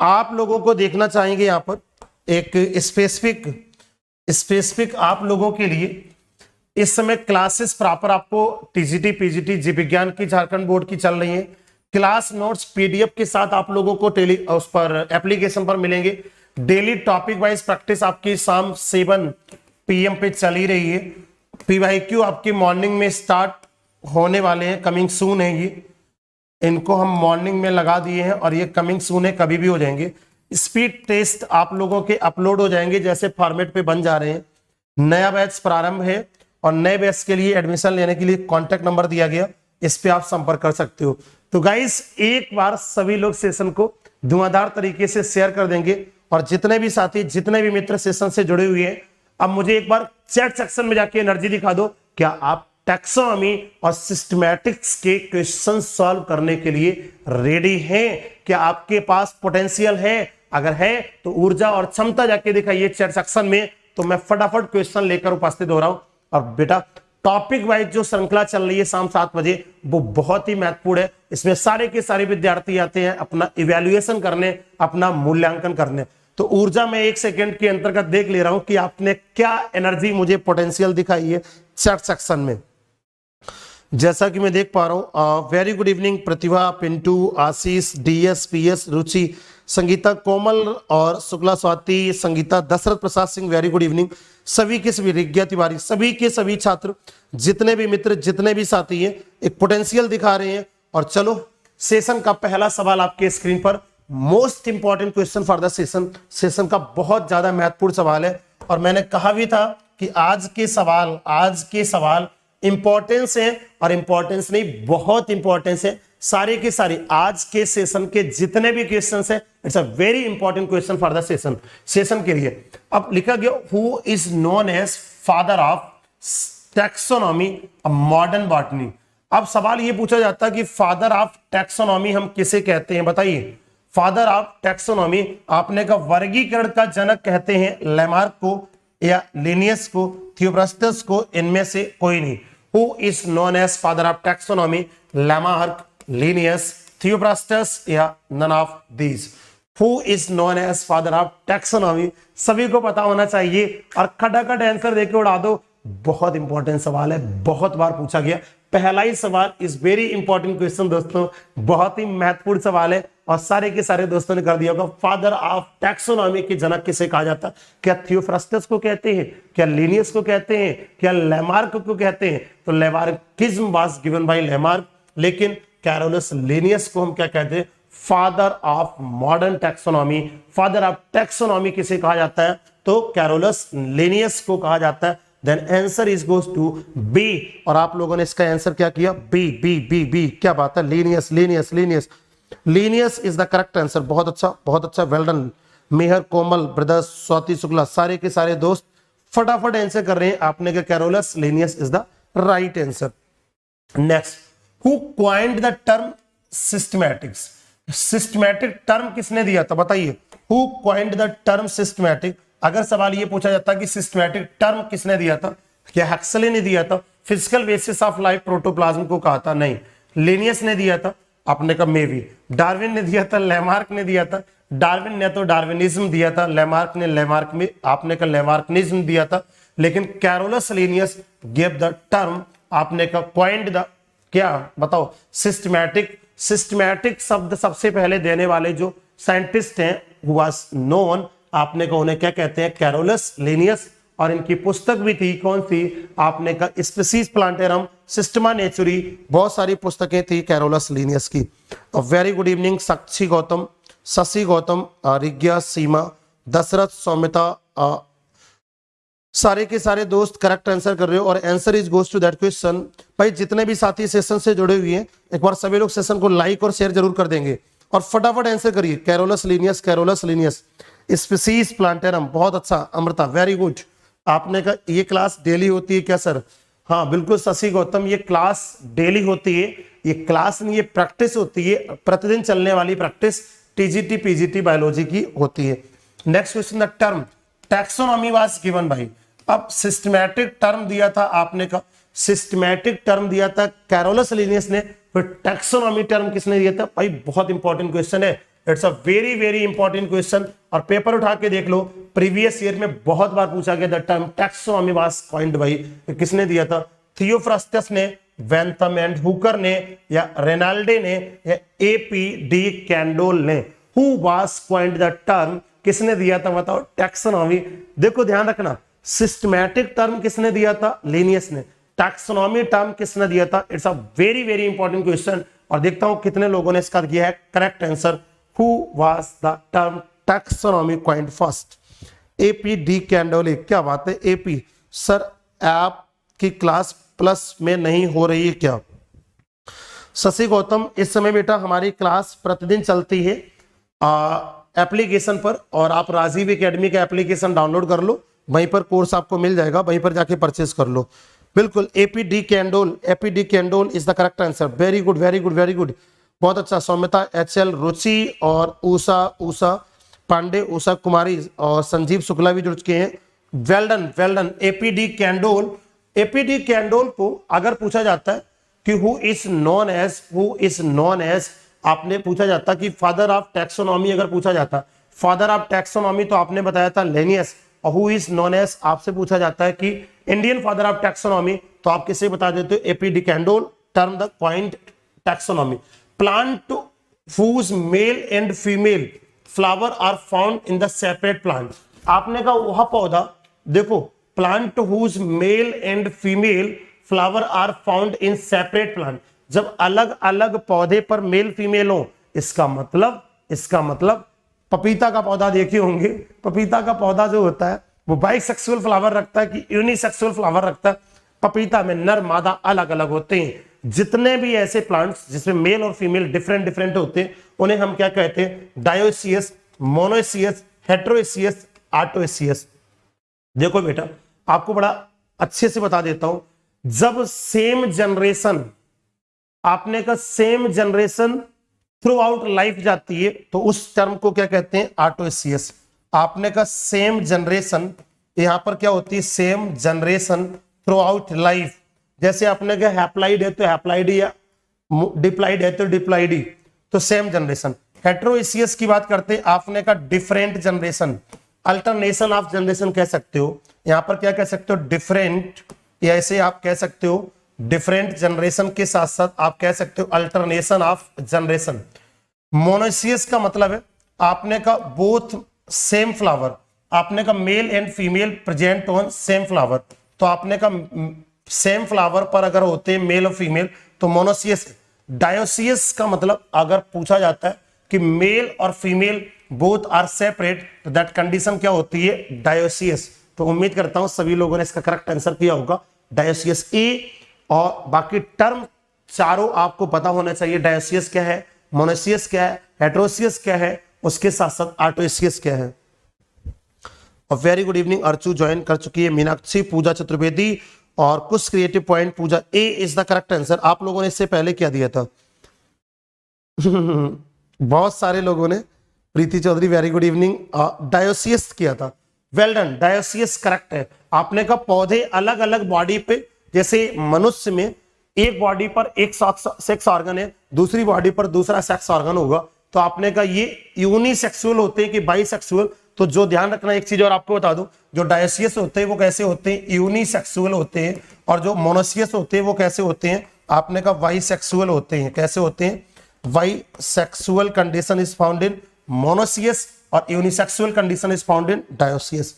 आप लोगों को देखना चाहेंगे यहाँ पर एक स्पेसिफिक आप लोगों के लिए इस समय क्लासेस प्रॉपर आपको टीजीटी पीजीटी जीव विज्ञान की झारखंड बोर्ड की चल रही है। क्लास नोट्स पीडीएफ के साथ आप लोगों को उस पर एप्लीकेशन पर मिलेंगे। डेली टॉपिक वाइज प्रैक्टिस आपकी शाम 7 PM पे चली रही है। पीवाईक्यू आपकी मॉर्निंग में स्टार्ट होने वाले हैं, कमिंग सून है ये, इनको हम मॉर्निंग में लगा दिए हैं और ये कमिंग सून है, कभी भी हो जाएंगे। स्पीड टेस्ट आप लोगों के अपलोड हो जाएंगे जैसे फॉर्मेट पे बन जा रहे हैं। नया बैच प्रारंभ है और नए बैच के लिए एडमिशन लेने के लिए कॉन्टैक्ट नंबर दिया गया, इस पे आप संपर्क कर सकते हो। तो गाइस एक बार सभी लोग सेशन को धुआंधार तरीके से शेयर कर देंगे और जितने भी साथी जितने भी मित्र सेशन से जुड़े हुए हैं, अब मुझे एक बार चैट सेक्शन में जाके एनर्जी दिखा दो। क्या आप टैक्सोनॉमी और सिस्टमैटिक्स के क्वेश्चन सॉल्व करने के लिए रेडी हैं? क्या आपके पास पोटेंशियल है? अगर है तो ऊर्जा और क्षमता जाके दिखाइए चैट सेक्शन में, तो मैं फटाफट क्वेश्चन लेकर उपस्थित हो रहा हूं। और बेटा टॉपिक वाइज जो श्रृंखला चल रही है शाम 7 बजे वो बहुत ही महत्वपूर्ण है। इसमें सारे के सारे विद्यार्थी आते हैं अपना इवैल्यूएशन करने, अपना मूल्यांकन करने। तो ऊर्जा में 1 सेकंड के अंतर्गत देख ले रहा हूं कि आपने क्या एनर्जी मुझे पोटेंशियल दिखाई है चैट सेक्शन में। जैसा कि मैं देख पा रहा हूं, वेरी गुड इवनिंग प्रतिभा, पिंटू, आशीष, डीएस, पीएस, रुचि, संगीता, कोमल और Shukla, Swati, Sangeeta, Dasharath Prasad Singh, very good evening सभी के सभी, रिज्ञा तिवारी, सभी के सभी छात्र, जितने भी मित्र जितने भी साथी हैं एक पोटेंशियल दिखा रहे हैं। और चलो सेशन का पहला सवाल आपके स्क्रीन पर, most important question for the session का बहुत ज्यादा महत्वपूर्ण सवाल है। और मैंने कहा भी था कि आज के सवाल इंपॉर्टेंस है, और इंपॉर्टेंस नहीं बहुत इंपॉर्टेंस है। सारे के सारे आज के सेशन के जितने भी क्वेश्चंस हैं, it's a very important question for the session के लिए। अब लिखा गया who is known as father of taxonomy modern botany. अब सवाल ये पूछा जाता है कि फादर ऑफ टैक्सोनॉमी हम किसे कहते हैं, बताइए। फादर ऑफ टैक्सोनॉमी आपने का वर्गीकरण का जनक कहते हैं लेमार्क को या लिनियस को, थियोफ्रास्टस को, इनमें से कोई नहीं। Who is known as father of taxonomy? Lamarck, Linnaeus, Theophrastus या none of these? Who is known as father of taxonomy? सभी को पता होना चाहिए और खटाखट आंसर देके उड़ा दो। बहुत इंपॉर्टेंट सवाल है, बहुत बार पूछा गया। पहला ही सवाल इज वेरी इंपॉर्टेंट क्वेश्चन दोस्तों, बहुत ही महत्वपूर्ण सवाल है और सारे के सारे दोस्तों ने कर दिया होगा। फादर ऑफ टैक्सोनॉमी के जनक किसे कहा जाता है? क्या थियोफ्रास्टस को कहते हैं, क्या लिनियस को कहते हैं, क्या लेमार्क को कहते हैं? तो Lamarckism was given bye Lamarck, लेकिन कैरोलस लिनियस को हम क्या कहते हैं? Father of modern taxonomy. Father of taxonomy किसे कहा जाता है? तो कैरोलस लिनियस को कहा जाता है। Then answer is goes to B, और आप लोगों ने इसका आंसर क्या किया? B B B B. क्या बात है, Linnaeus Linnaeus Linnaeus Linnaeus is the correct answer. बहुत अच्छा, well done. Mehar, Komal, brothers, Swati, Shukla, सारे के सारे दोस्त फटाफट आंसर कर रहे हैं। आपने क्या Carolus Linnaeus is the right answer. Next, who coined the term systematics? Systematic term किसने दिया था, बताइए। Who coined the term systematic? अगर सवाल ये पूछा जाता कि सिस्टमैटिक टर्म किसने दिया था, क्या हक्सले ने दिया था? Physical basis of life protoplasm को कहा था? नहीं। लिनियस ने दिया था? आपने कहा मे बी। डार्विन ने दिया था? लेमार्क ने दिया था? डार्विन ने तो डार्विनिज्म दिया था, लेमार्क ने लेमार्क में, आपने कहा लेमार्कनिज्म दिया था। लेकिन Carolus Linnaeus give the term, आपने कहा क्वाइंड द, क्या बताओ? सिस्टमैटिक शब्द सबसे पहले देने वाले जो साइंटिस्ट हैं हु वाज नोन, आपने कहा उन्हें क्या कहते हैं? Carolus Linnaeus. और इनकी पुस्तक भी थी, कौन सी? आपने कहा स्पीसीज प्लांटेरम, सिस्टमा नेचुरी, बहुत सारी पुस्तकें थी कैरोलस लिनियस की। वेरी गुड इवनिंग साक्षी गौतम, शशि गौतम, रिज्ञा, सीमा, दशरथ, सौमिता, सारे के सारे दोस्त करेक्ट आंसर कर रहे हो और answer is goes to that question. भाई जितने भी साथी सेशन से जुड़े हुए हैं एक बार सभी लोग सेशन को लाइक और शेयर जरूर कर देंगे और फटाफट आंसर करिए। कैरोलस लिनियस, स्पीसीज प्लांटेरम, बहुत अच्छा। Amrita, very good. आपने कहा ये क्लास डेली होती है क्या सर? हाँ बिल्कुल शशि गौतम, ये क्लास डेली होती है। ये क्लास नहीं, ये प्रैक्टिस होती है, प्रतिदिन चलने वाली प्रैक्टिस टीजीटी पीजीटी बायोलॉजी की होती है। Next question, the term taxonomy was given भाई। अब सिस्टमैटिक टर्म दिया था, आपने कहा सिस्टमैटिक टर्म दिया था कैरोलस लिनियस ने, फिर टैक्सोनॉमी टर्म किसने दिया था? भाई बहुत इंपॉर्टेंट क्वेश्चन है, it's a very very important question, और पेपर उठा के देख लो, प्रीवियस ईयर में बहुत बार पूछा गया। The term taxonomy was coined bye, किसने दिया था? थियोफ्रास्टस ने, वेंथम एंड हुकर ने, या रेनाल्डे ने, या एपी डी कैंडोल ने? Who was coined the term, किसने दिया था बताओ टैक्सोनॉमी? देखो ध्यान रखना, सिस्टमैटिक टर्म किसने दिया था? लिनियस ने। टैक्सोनॉमी टर्म किसने दिया था? It's a very very important question, और देखता हूं कितने लोगों ने इसका दिया है correct answer. Who was the term taxonomy coined first? AP de Candolle. क्या बात है एपी सर, आपकी क्लास प्लस में नहीं हो रही है क्या? शशि गौतम, इस समय बेटा हमारी क्लास प्रतिदिन चलती है एप्लीकेशन पर, और आप राजीव एकेडमी का एप्लीकेशन डाउनलोड कर लो, वहीं पर कोर्स आपको मिल जाएगा, वहीं पर जाके परचेज कर लो। बिल्कुल, AP de Candolle, AP de Candolle is the correct answer. Very good very good very good, बहुत अच्छा। सौम्यता एचएल, रुचि और उषा पांडे, उषा कुमारी और संजीव शुक्ला भी जुड़ चुके हैं। Well done well done. AP de Candolle, AP de Candolle को अगर पूछा जाता है कि हु इज नॉन एज, आपने पूछा जाता कि फादर ऑफ टैक्सोनॉमी, अगर पूछा जाता फादर ऑफ टैक्सोनॉमी तो आपने बताया था लेनियस, और हु इज नॉन एज आपसे पूछा जाता है कि इंडियन फादर ऑफ टैक्सोनॉमी, तो आप किसे बता देते हो? AP de Candolle term the point taxonomy. Plant whose male and female flower are found in the separate plant, आपने कहा वह पौधा, देखो plant whose male and female flower are found in separate plant, जब अलग अलग पौधे पर मेल फीमेल हो, इसका मतलब पपीता का पौधा देखे होंगे, पपीता का पौधा जो होता है वो बाइसेक्सुअल फ्लावर रखता है कि यूनिसेक्सुअल फ्लावर रखता है? पपीता में नर मादा अलग अलग होते हैं। जितने भी ऐसे प्लांट्स जिसमें मेल और फीमेल डिफरेंट डिफरेंट होते हैं, उन्हें हम क्या कहते हैं? डायोसियस, मोनोसियस, हेटेरोसियस, आर्टोसियस। देखो बेटा, आपको बड़ा अच्छे से बता देता हूं, जब सेम जनरेशन, आपने का same generation through out life जाती है, तो उस टर्म को क्या कहते हैं? आर्टोसियस। आपने का सेम जनरेशन, यहां पर क्या होती है? Same generation through out life. जैसे आपने का हैप्लाइड है तो हैप्लाइडी, या डिप्लाइड है तो डिप्लाइडी, तो सेम जनरेशन। हेटेरोसियस की बात करते हैं, आपने का different generation, alternation of generation कह सकते हो। यहां पर क्या कह सकते हो? डिफरेंट, या ऐसे आप कह सकते हो डिफरेंट जनरेशन के साथ साथ आप कह सकते हो अल्टरनेशन ऑफ जनरेशन। मोनोसियस का मतलब है आपने का बोथ सेम फ्लावर, आपने का mail and female present on same flower, तो आपने का सेम फ्लावर पर अगर होते हैं मेल और फीमेल तो मोनोसियस। डायोसियस का मतलब अगर पूछा जाता है कि मेल और फीमेल बोथ आर सेपरेट, तो दैट कंडीशन क्या होती है? डायोसियस। तो उम्मीद करता हूं सभी लोगों ने इसका करेक्ट आंसर किया होगा, डायोसियस ए। और बाकी टर्म चारों आपको पता होना चाहिए, डायोसियस क्या है, मोनोसियस क्या है, हेटेरोसियस क्या है, उसके साथ साथ आर्टोसियस क्या है। और very good evening, Archu join कर चुकी है, मीनाक्षी, पूजा चतुर्वेदी और कुछ creative point. Pooja, A is the correct answer. आप लोगों ने इससे पहले क्या दिया था? बहुत सारे लोगों ने, Preeti Chaudhary very good evening, dioecious किया था। वेल डन, डायोसियस करेक्ट है। आपने कहा पौधे अलग अलग बॉडी पे, जैसे मनुष्य में एक बॉडी पर एक सेक्स ऑर्गन है, दूसरी बॉडी पर दूसरा सेक्स ऑर्गन होगा, तो आपने कहा ये यूनिसेक्सुअल होते हैं कि बाइसेक्सुअल? तो जो ध्यान रखना, एक चीज और आपको बता दूं, जो डायोसियस होते हैं वो कैसे होते हैं? यूनिसेक्सुअल होते हैं, और जो मोनोसियस होते हैं वो कैसे होते हैं? आपने कहा बाइसेक्सुअल होते हैं। कैसे होते हैं? Bisexual condition is found in monoecious और unisexual condition is found in dioecious.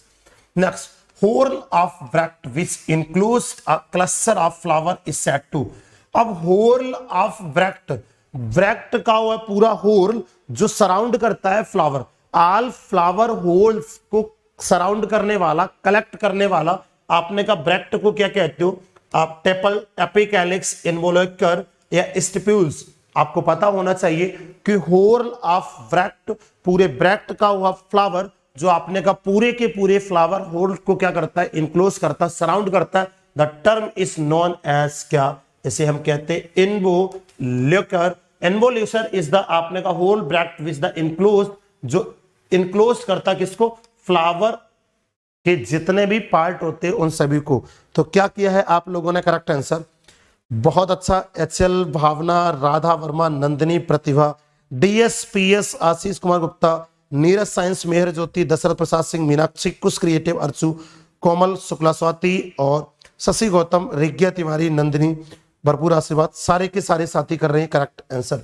Next, whorl of bract which includes a cluster of flower is said to। अब whorl of bract का हुआ पूरा whorl जो सराउंड करता है फ्लावर, ऑल फ्लावर होल्स को surround करने वाला, कलेक्ट करने वाला, आपने का ब्रैक्ट को क्या कहते हो आप? टेपल, एपिकैलिक्स, इन्वोल्यूकर या स्टिप्यूल्स। आपको पता होना चाहिए कि whorl of bract, पूरे ब्रैक्ट का हुआ फ्लावर जो आपने का पूरे के पूरे फ्लावर होल्ड को क्या करता है? इनक्लोज करता है, सराउंड करता है। The term is known as क्या? इसे हम कहते हैं इन्वोल्यूकर। इन्वोल्यूशन इज द आपने का whole bract which the enclose, जो इनक्लोज करता किसको? फ्लावर के जितने भी पार्ट होते हैं उन सभी को। तो क्या किया है आप लोगों ने? करेक्ट आंसर, बहुत अच्छा। एचएल, भावना, राधा वर्मा, नंदिनी, प्रतिभा, डीएस पीएस आशीष कुमार गुप्ता, नीरज साइंस मेहर ज्योति, दशरथ प्रसाद सिंह, मीनाक्षी कुश क्रिएटिव अर्चू, कोमल शुक्ला स्वाति और शशि गौतम, रिज्ञा तिवारी, नंदिनी, भरपूर आशीर्वाद। सारे के सारे साथी कर रहे हैं correct answer.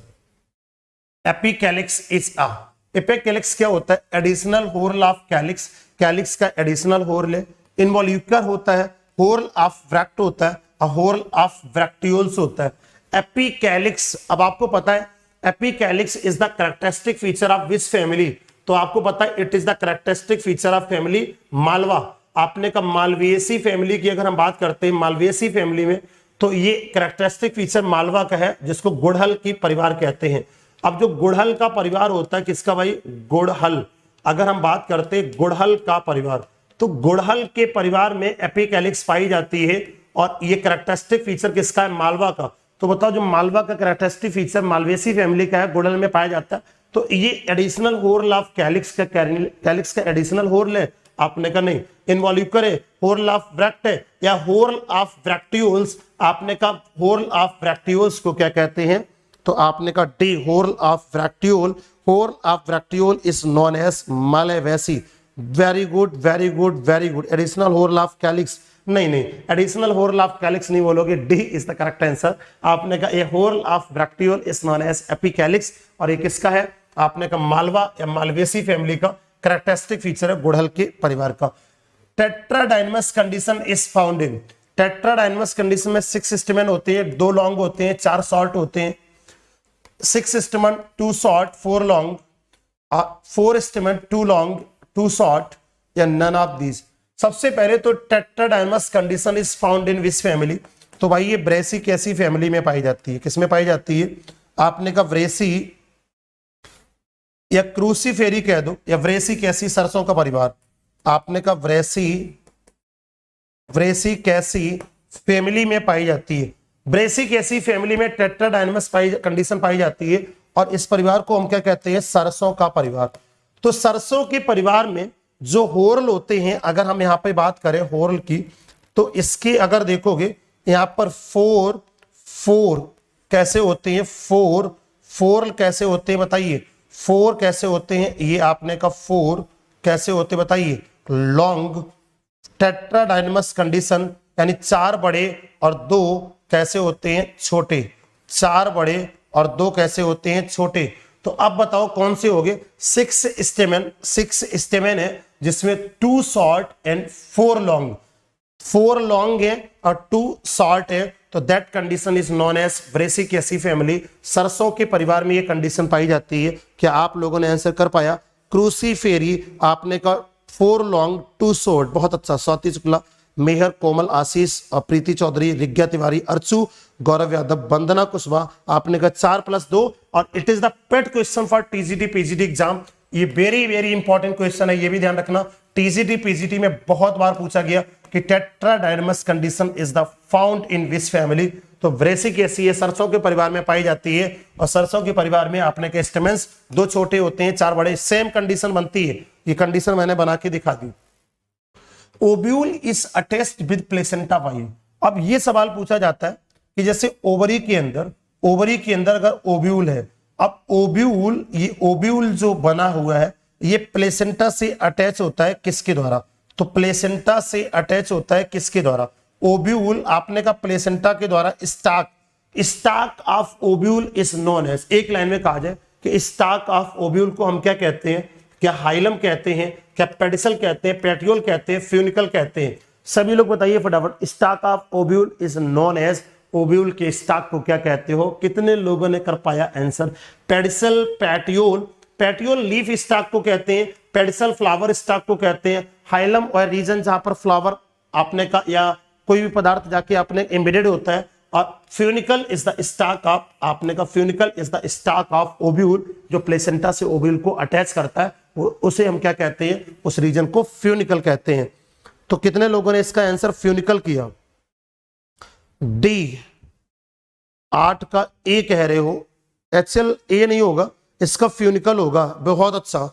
Epicalyx is a, epicalyx क्या होता है? Additional whorl of calyx, calyx का एडिशनल होर्ल है। इन्वॉल्यूकर होता है, होर्ल ऑफ व्रैक्ट होता है, होर्ल ऑफ व्रैक्टियोल्स होता है। एपिकैलिक्स, अब आपको पता है epicalyx is the characteristic feature of which family, तो आपको पता है it is the characteristic feature of family Malwa. आपने कहा मालवेसी फैमिली की अगर हम बात करते हैं मालवेसी फैमिली में, तो ये कैरेक्टरिस्टिक फीचर मालवा का है, जिसको गुड़हल की परिवार कहते हैं। अब जो गुड़हल का परिवार होता है किसका भाई? गुड़हल। अगर हम बात करते हैं गुड़हल का परिवार, तो गुड़हल के परिवार में एपिकैलिक्स पाई जाती है और ये कैरेक्टरिस्टिक फीचर किसका है? मालवा का। तो बताओ जो मालवा का कैरेक्टरिस्टिक फीचर मालवेसी फैमिली का है, गुड़हल में पाया जाता है, तो ये एडिशनल होर्ल ऑफ कैलिक्स का, कैलिक्स का एडिशनल होर्ल है। आपने कहा नहीं। इन्वॉल्यूकर है, होर्ल ऑफ व्रैक्ट है, या होर्ल ऑफ व्रैक्टियोल्स, आपने कहा होर्ल ऑफ व्रैक्टियोल्स को क्या कहते हैं? तो आपने कहा D, whorl of bracteole. Whorl of bracteole is known as Malvaceae. Very good very good very good. Additional whorl of calyx नहीं, एडिशनल होर्ल ऑफ कैलिक्स नहीं बोलोगे, D is the correct answer. आपने कहा A whorl of bracteole is known as epicalyx, और ये किसका है? आपने कहा मालवा या मालवेसी फैमिली का कैरेक्टरिस्टिक फीचर है गुड़हल के परिवार का। Tetradynamous condition is found in, टेट्राडाइनमस condition में 6 स्टेमन होते हैं, 2 लॉन्ग होते हैं, 4 शॉर्ट होते हैं। 6 stamen 2 short 4 long, 4 stamen 2 long 2 short, या नन ऑफ दीज। सबसे पहले तो tetradynamous condition is found in which family, तो भाई ये ब्रेसी कैसी फैमिली में पाई जाती है? किसमें पाई जाती है? आपने कहा व्रेसी या क्रूसीफेरी कह दो, या व्रेसी कैसी, सरसों का परिवार। आपने कहा व्रेसी कैसी फैमिली में पाई जाती है। ब्रेसी कैसी फैमिली में टेट्राडाइनमस कंडीशन पाई जाती है, और इस परिवार को हम क्या कहते हैं? सरसों का परिवार। तो सरसों के परिवार में जो होर्ल होते हैं, अगर हम यहाँ पे बात करें होर्ल की, तो इसके अगर देखोगे यहाँ पर 4 कैसे होते हैं? 4 कैसे होते हैं बताइए? 4 कैसे होते हैं? ये आपने का 4 कैसे होते बताइए? लॉन्ग। टेट्राडाइनमस कंडीशन यानी 4 बड़े और 2 कैसे होते हैं? छोटे। 4 बड़े और 2 कैसे होते हैं? छोटे। तो अब बताओ कौन से हो गए? 6 स्टेमन है, जिसमें 2 शॉर्ट एंड 4 लॉन्ग। 4 लॉन्ग है और 2 शॉर्ट है, तो that condition is known as Brassicaceae family. सरसों के परिवार में ये कंडीशन पाई जाती है। क्या आप लोगों ने आंसर कर पाया? क्रूसीफेरी आपने कहा 4 लॉन्ग 2 शॉर्ट, बहुत अच्छा। स्वाति शुक्ला, मेहर, कोमल, आशीष, प्रीति चौधरी, रिज्ञा तिवारी, अर्चू, गौरव यादव, वंदना कुशवाहा, आपने कहा 4+2, और it is the pet question for TGT PGT exam. ये वेरी वेरी इंपॉर्टेंट क्वेश्चन है, ये भी ध्यान रखना। टीजीटी पीजीटी में बहुत बार पूछा गया कि tetradynamous condition is the found in which family, तो ब्रेसिकेसी है, सरसों के परिवार में पाई जाती है, और सरसों के परिवार में आपने के स्टेमेंस 2 छोटे होते हैं, 4 बड़े। सेम कंडीशन बनती है, ये कंडीशन मैंने बना के दिखा दी। Ovule is attached with placenta Y. अब ये सवाल पूछा जाता है कि जैसे ओवरी के अंदर अगर ओव्यूल है, अब ओव्यूल, ये ओव्यूल जो बना हुआ है ये प्लेसेंटा से अटैच होता है किसके द्वारा? तो प्लेसेंटा से अटैच होता है किसके द्वारा? ओव्यूल आपने कहा प्लेसेंटा के द्वारा। Stalk of ovule is known as, एक लाइन में कहा जाए कि स्टाक ऑफ ओव्यूल को हम क्या कहते हैं? क्या हाइलम कहते हैं, क्या पेडिसल कहते हैं, पेटियोल कहते हैं, फ्यूनिकल कहते हैं? सभी लोग बताइए फटाफट। Stalk of ovule is known as, ovule के स्टाक को क्या कहते हो? कितने लोगों ने कर पाया answer? Pedicel, petiole, petiole leaf stalk को कहते हैं, पेडिसल फ्लावर स्टाक को कहते हैं, हाइलम और रीजन जहां पर फ्लावर आपने का या कोई भी पदार्थ जाके आपने एम्बेडेड होता है, और funicle is the stock of, आपने का funicle is the stock of ovule, जो प्लेसेंटा से ओव्यूल को अटैच करता है, उसे हम क्या कहते हैं? उस रीजन को फ्यूनिकल कहते हैं। तो कितने लोगों ने इसका आंसर फ्यूनिकल किया? डी 8 का ए कह रहे हो। एक्चुअल ए नहीं होगा, इसका फ्यूनिकल होगा। बहुत अच्छा,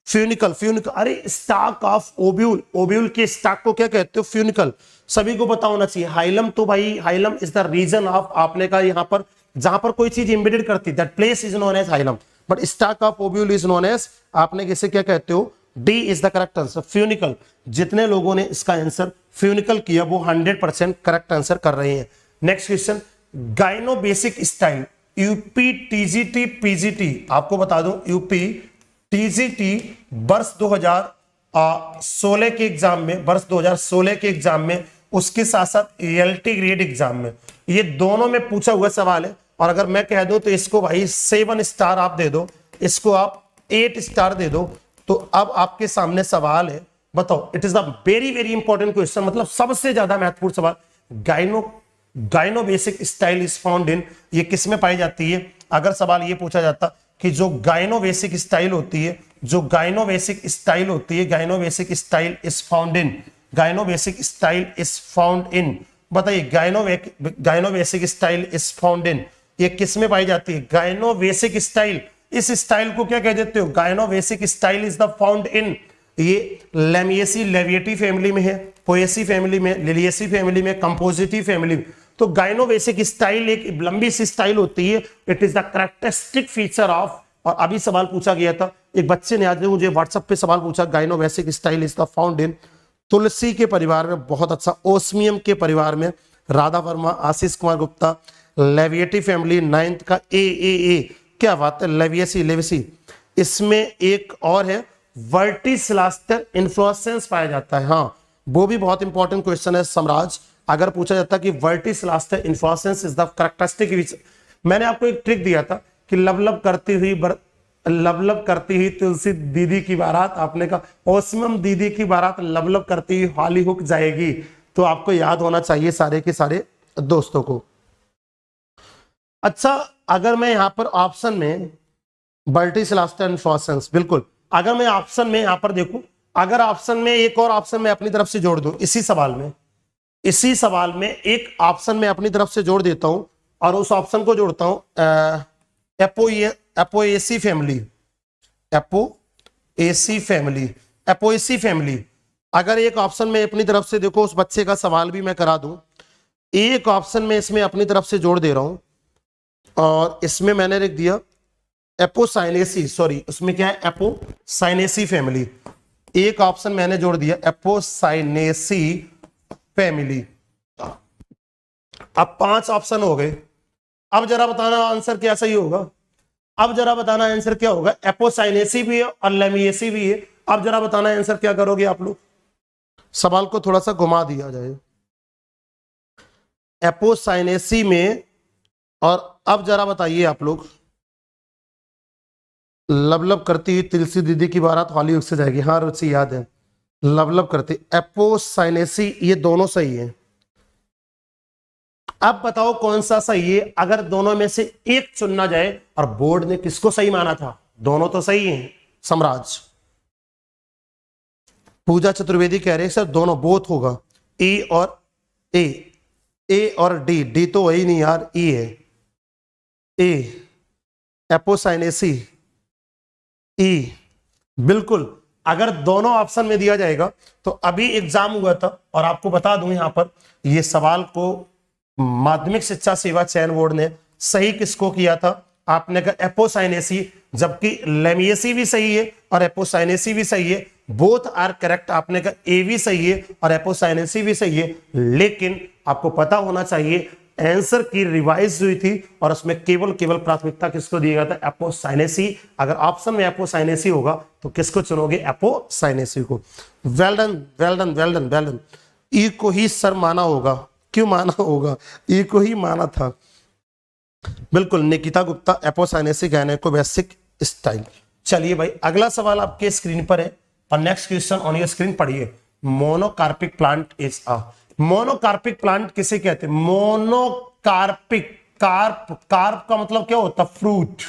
फ्यूनिकल। अरे स्टाक ऑफ ओव्यूल, ओव्यूल के स्टाक को क्या कहते हो? फ्यूनिकल। सभी को पता होना चाहिए। हाइलम तो भाई hilum is the region of, आपने कहा यहां पर जहां पर कोई चीज एम्बेडेड करती, that place is known as hilum. But stack of ovule is known as, आपने किसे क्या कहते हो, D is the correct answer, funicle. जितने लोगों ने इसका आंसर फ्यूनिकल किया वो 100% करेक्ट आंसर कर रहे हैं। Next question, gyno basic style UP TGT PGT, आपको बता दूं यूपी टीजीटी वर्ष 2016 के एग्जाम में, वर्ष 2016 के एग्जाम में, उसके साथ साथ एलटी ग्रेड एग्जाम में, ये दोनों में पूछा हुआ सवाल है। और अगर मैं कह दूं तो इसको भाई 7 स्टार आप दे दो, इसको आप 8 स्टार दे दो। तो अब आपके सामने सवाल है, बताओ, it is the very very important question, मतलब सबसे ज्यादा महत्वपूर्ण सवाल, gyno basic style is found in, ये किस में पाई जाती है? अगर सवाल ये पूछा जाता कि जो गाइनो बेसिक स्टाइल होती है, जो गाइनो बेसिक स्टाइल होती है, gynobasic style is found in, gynobasic style is found in, बताइए gynobasic style is found in, ये किस में पाई जाती है? गाइनो बेसिक स्टाइल, इस स्टाइल को क्या कह देते हो? Gynobasic style is the found in, ये लेमिएसी लेविएटी फैमिली में है, पोएसी फैमिली में, लिलिएसी फैमिली में, कंपोजिटी फैमिली में। तो गाइनो बेसिक स्टाइल एक लंबी सी स्टाइल होती है, it is the characteristic feature of, और अभी सवाल पूछा गया था, एक बच्चे ने आज मुझे व्हाट्सएप पे सवाल पूछा, gynobasic style is the found in तुलसी के परिवार में, बहुत अच्छा, ओस्मियम के परिवार में, Radha Verma, Ashish Kumar Gupta, Labiatae family 9th का ए, क्या बात है, लेविएसी। इसमें एक और है वर्टिसिलास्टर इन्फ्लोरेसेंस पाया जाता है, हाँ वो भी बहुत इंपॉर्टेंट क्वेश्चन है सम्राज। अगर पूछा जाता कि verticillaster inflorescence is the characteristic, मैंने आपको एक ट्रिक दिया था कि लवलब करती हुई तुलसी दीदी की बारात, आपने कहा ओस्मियम दीदी की बारात लवलब करती हुई हॉली हुक जाएगी, तो आपको याद होना चाहिए सारे के सारे दोस्तों को। अच्छा, अगर मैं यहां पर ऑप्शन में वर्टिसिलास्टर इन्फ्लोरेसेंस, बिल्कुल, अगर मैं ऑप्शन में यहां पर देखूं, अगर ऑप्शन में एक और ऑप्शन मैं अपनी तरफ से जोड़ दूं, इसी सवाल में एक ऑप्शन में अपनी तरफ से जोड़ देता हूं, और उस ऑप्शन को जोड़ता हूं एपोएसी फैमिली। अगर एक ऑप्शन में अपनी तरफ से देखो, उस बच्चे का सवाल भी मैं करा दूं, एक ऑप्शन में इसमें अपनी तरफ से जोड़ दे रहा हूं, और इसमें मैंने लिख दिया एपोसाइनेसी, सॉरी उसमें क्या है, एपोसाइनेसी फैमिली, एक ऑप्शन मैंने जोड़ दिया एपोसाइनेसी फैमिली। अब 5 ऑप्शन हो गए, अब जरा बताना आंसर क्या सही होगा, अब जरा बताना आंसर क्या होगा, एपोसाइनेसी भी है और लेमिएसी भी है, अब जरा बताना आंसर क्या करोगे आप लोग, सवाल को थोड़ा सा घुमा दिया जाए, एपोसाइनेसी में, और अब जरा बताइए आप लोग, लवलब करती हुई तुलसी दीदी की बारात हॉलीवुड से जाएगी, हाँ रुचि याद है, लवलब करती, एपोसाइनेसी, ये दोनों सही है। अब बताओ कौन सा सही है, अगर दोनों में से एक चुनना जाए, और बोर्ड ने किसको सही माना था, दोनों तो सही हैं सम्राज। पूजा चतुर्वेदी कह रहे सर दोनों बोथ होगा, ए और डी तो वही नहीं यार, ई है, ए एपोसाइनेसी ई, बिल्कुल। अगर दोनों ऑप्शन में दिया जाएगा तो अभी एग्जाम हुआ था, और आपको बता दूं यहां पर, ये सवाल को माध्यमिक शिक्षा सेवा चयन बोर्ड ने सही किसको किया था, आपने कहा एपोसाइनेसी, जबकि लेमिएसी भी सही है और एपोसाइनेसी भी सही है, बोथ आर करेक्ट, आपने कहा ए भी सही है और एपोसाइनेसी भी सही है, लेकिन आपको पता होना चाहिए आंसर की रिवाइज हुई थी और उसमें केवल प्राथमिकता किसको दिया गया था, एपोसाइनेसी। अगर ऑप्शन में एपोसाइनेसी होगा तो किसको चुनोगे, एपोसाइनेसी को। Well done. ई को ही सर माना होगा, क्यों माना होगा, ई को ही माना था, बिल्कुल। Nikita Gupta, Apocynaceae gynobasic style. चलिए भाई, अगला सवाल आपके स्क्रीन पर है, और next question on your screen पढ़िए। Monocarpic plant is a, monocarpic plant किसे कहते हैं, मोनोकार्पिक, कार्प का मतलब क्या होता है, फ्रूट,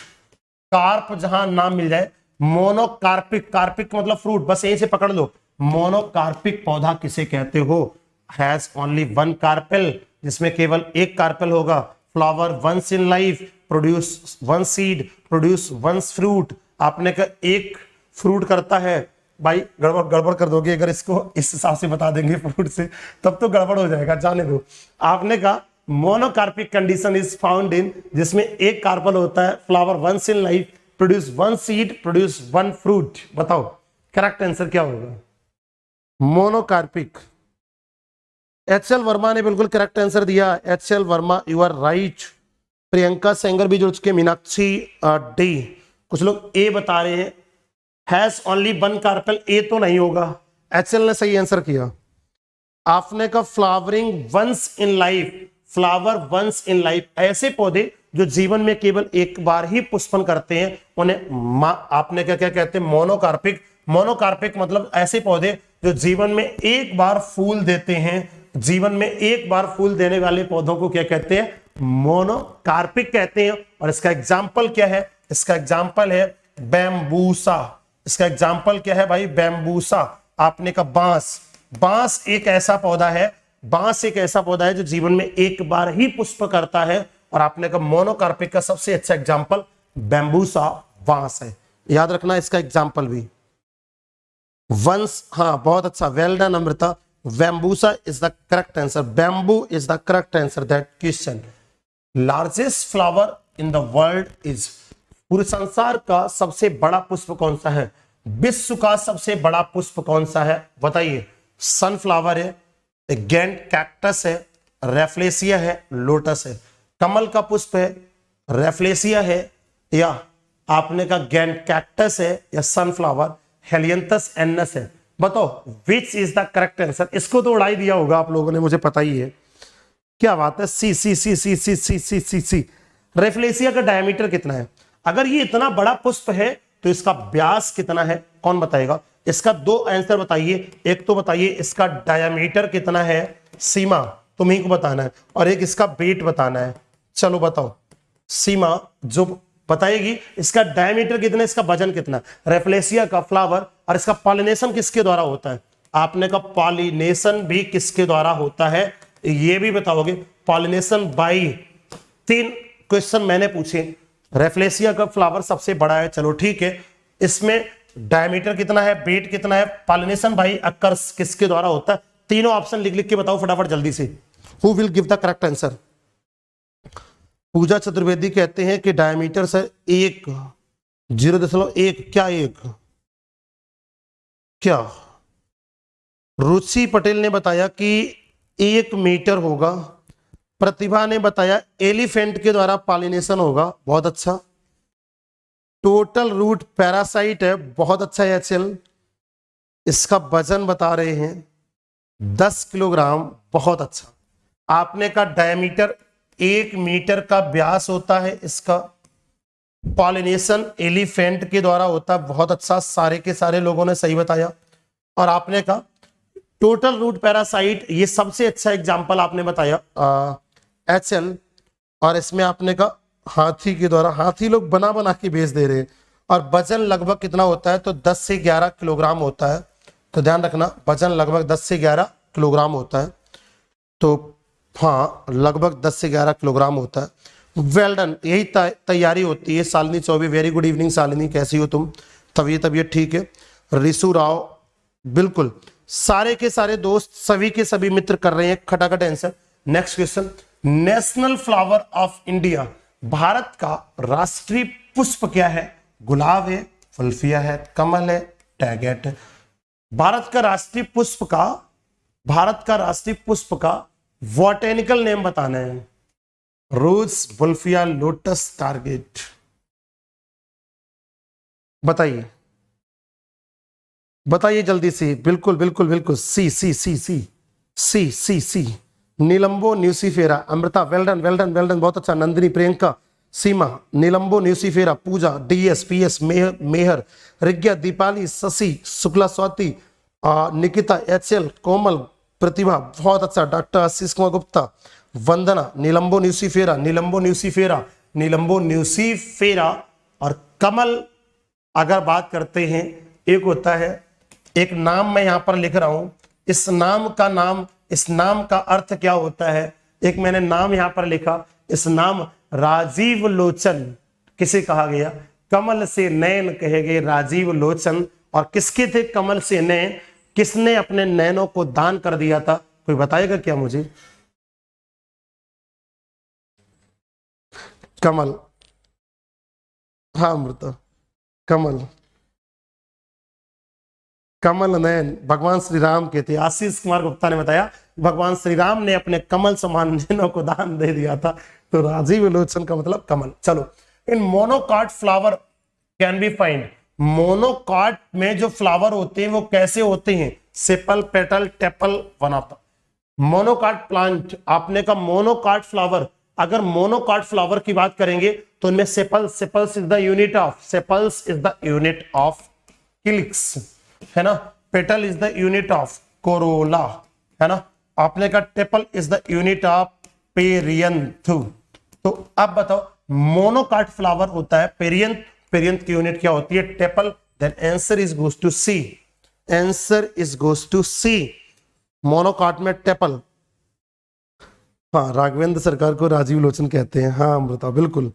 कार्प जहां नाम मिल जाए, मोनोकार्पिक, कार्पिक मतलब फ्रूट, बस यहीं से पकड़ लो। मोनोकार्पिक पौधा किसे कहते हो, हैज ओनली वन कार्पेल, जिसमें केवल एक कार्पेल होगा, flower once in life, produce one seed, produce once fruit, आपने कहा एक फ्रूट करता है, भाई गड़बड़ कर दोगे अगर इसको इस हिसाब से बता देंगे फ्रूट से, तब तो गड़बड़ हो जाएगा, जाने दो। आपने कहा monocarpic condition is found in, जिसमें एक कार्पल होता है, flower once in life, produce one seed, produce one fruit. बताओ करेक्ट आंसर क्या होगा? मोनोकार्पिक। एच एल वर्मा ने बिल्कुल करेक्ट आंसर दिया। H L Verma, you are right. Priyanka Sengar भी जुड़ चुके, मीनाक्षी डी। कुछ लोग ए बता रहे हैं, हैज ओनली वन कार्पेल, ए तो नहीं होगा। एच एल ने सही आंसर किया। आपने कहा flowering once in life, flower once in life, ऐसे पौधे जो जीवन में केवल एक बार ही पुष्पन करते हैं उन्हें आपने क्या क्या कहते हैं? मोनोकार्पिक। मोनोकार्पिक मतलब ऐसे पौधे जो जीवन में एक बार फूल देते हैं, जीवन में एक बार फूल देने वाले पौधों को क्या कहते हैं? मोनोकार्पिक कहते हैं। और इसका एग्जाम्पल क्या है? इसका एग्जाम्पल है बैम्बूसा। इसका एग्जाम्पल क्या है भाई? बैम्बूसा। आपने कहा बांस। बांस एक ऐसा पौधा है, बांस एक ऐसा पौधा है जो जीवन में एक बार ही पुष्प करता है। और आपने कहा मोनोकार्पिक का सबसे अच्छा एग्जाम्पल बैम्बूसा बांस है। याद रखना इसका एग्जाम्पल भी वंस। हाँ बहुत अच्छा, well done Amrita. बैम्बूसा is the correct answer, bamboo is the correct answer that question. Largest flower in the world is, पूरे संसार का सबसे बड़ा पुष्प कौन सा है? विश्व का सबसे बड़ा पुष्प कौन सा है बताइए? सनफ्लावर है, गैंट कैक्टस है, रेफ्लेसिया है, लोटस है। कमल का पुष्प है, रेफ्लेसिया है, या आपने कहा गैंट कैक्टस है, या सनफ्लावर हेलियंथस एनस है। बताओ विच इज द करेक्ट आंसर? इसको तो उड़ाई दिया होगा आप लोगों ने, मुझे पता ही है। क्या बात है, सी C C C C C C C सी। रेफ्लेसिया का डायमीटर कितना है? अगर ये इतना बड़ा पुष्प है तो इसका व्यास कितना है? कौन बताएगा? इसका दो आंसर बताइए। एक तो बताइए इसका डायमीटर कितना है, सीमा तुम्हीं को बताना है, और एक इसका वेट बताना है। चलो बताओ, सीमा जो बताएगी इसका डायमीटर कितना, इसका वजन कितना। रेफ्लेसिया का फ्लावर, और इसका पॉलिनेशन किसके द्वारा होता है? आपने कहा पॉलिनेशन भी किसके द्वारा होता है, ये भी बताओगे। पॉलिनेशन बाई, 3 क्वेश्चन मैंने पूछे। रेफ्लेसिया का फ्लावर सबसे बड़ा है, चलो ठीक है। इसमें डायमीटर कितना है, वेट कितना है, पॉलिनेशन बाई अक्कर किसके द्वारा होता है? तीनों ऑप्शन लिख लिख के बताओ फटाफट जल्दी से। Who will give the correct answer? Pooja Chaturvedi कहते हैं कि डायमीटर से 0.1, क्या 1 क्या? रुचि पटेल ने बताया कि 1 मीटर होगा। प्रतिभा ने बताया एलिफेंट के द्वारा पॉलिनेशन होगा, बहुत अच्छा। टोटल रूट पैरासाइट है, बहुत अच्छा है एचएल। इसका वजन बता रहे हैं 10 किलोग्राम, बहुत अच्छा। आपने का डायमीटर 1 मीटर का व्यास होता है, इसका पॉलिनेशन एलिफेंट के द्वारा होता है, बहुत अच्छा। सारे के सारे लोगों ने सही बताया। और आपने कहा टोटल रूट पैरासाइट, ये सबसे अच्छा एग्जांपल आपने बताया एचएल। और इसमें आपने कहा हाथी के द्वारा, हाथी लोग बना बना के बेच दे रहे हैं। और वजन लगभग कितना होता है? तो 10 से 11 किलोग्राम होता है। तो ध्यान रखना, वजन लगभग 10 से 11 किलोग्राम होता है। तो हाँ, लगभग 10 से 11 किलोग्राम होता है। वेल डन, यही तैयारी होती है। Shalini Choubey, very good evening Shalini, कैसी हो तुम? तबीयत ठीक है। रिशु राव, बिल्कुल सारे के सारे दोस्त, सभी के सभी मित्र कर रहे हैं खटाखट answer. Next question, national flower of India, Bharat का राष्ट्रीय पुष्प क्या है? गुलाब है, फुलफिया है, कमल है, टैगेट है। भारत का राष्ट्रीय पुष्प का बॉटेनिकल नेम बताना है। रोज, बुल्फिया, लोटस, टारगेट, बताइए बताइए जल्दी से। बिल्कुल बिल्कुल बिल्कुल, C C C C C C C. Nelumbo nucifera, Amrita well done well done well done, बहुत अच्छा। Nandini, Priyanka, Seema, Nelumbo nucifera, Pooja, DS, PS, Mehar, रिज्ञा, दीपाली, शशि, शुक्ला, स्वाति, निकिता, एचएल, कोमल, प्रतिभा, बहुत अच्छा। Doctor Ashish Kumar Gupta, Vandana, Nelumbo nucifera, Nelumbo nucifera, Nelumbo nucifera. और कमल अगर बात करते हैं, एक होता है, एक नाम मैं यहां पर लिख रहा हूं, इस नाम का अर्थ क्या होता है? एक मैंने नाम यहां पर लिखा, इस नाम राजीव लोचन किसे कहा गया? कमल से नैन कहे गए राजीव लोचन। और किसके थे कमल से नैन? किसने अपने नैनों को दान कर दिया था? कोई बताएगा क्या मुझे? कमल, हाँ अमृता, कमल, कमल नयन भगवान श्री राम के थे। आशीष कुमार गुप्ता ने बताया भगवान श्री राम ने अपने कमल समान नैनों को दान दे दिया था, तो राजीव लोचन का मतलब कमल। चलो, in monocot flower can be find. Monocot में जो फ्लावर होते हैं वो कैसे होते हैं? Sepal, petal, tepal, one of the monocot plant. आपने का मोनोकाट फ्लावर, अगर मोनोकाट फ्लावर की बात करेंगे तो इनमें sepals, sepals is the unit of, sepals is the unit of calyx, है ना। Petal is the unit of corolla, है ना। आपने का tepal is the unit of perianth. तो अब बताओ, मोनोकाट फ्लावर होता है पेरियंथ, पेरियंथ की यूनिट क्या होती है? Tepal. Then answer is goes to C, answer is goes to C. Monocot में टेपल। हाँ, राघवेंद्र सरकार को राजीव लोचन कहते हैं। हाँ अमृता, बिल्कुल,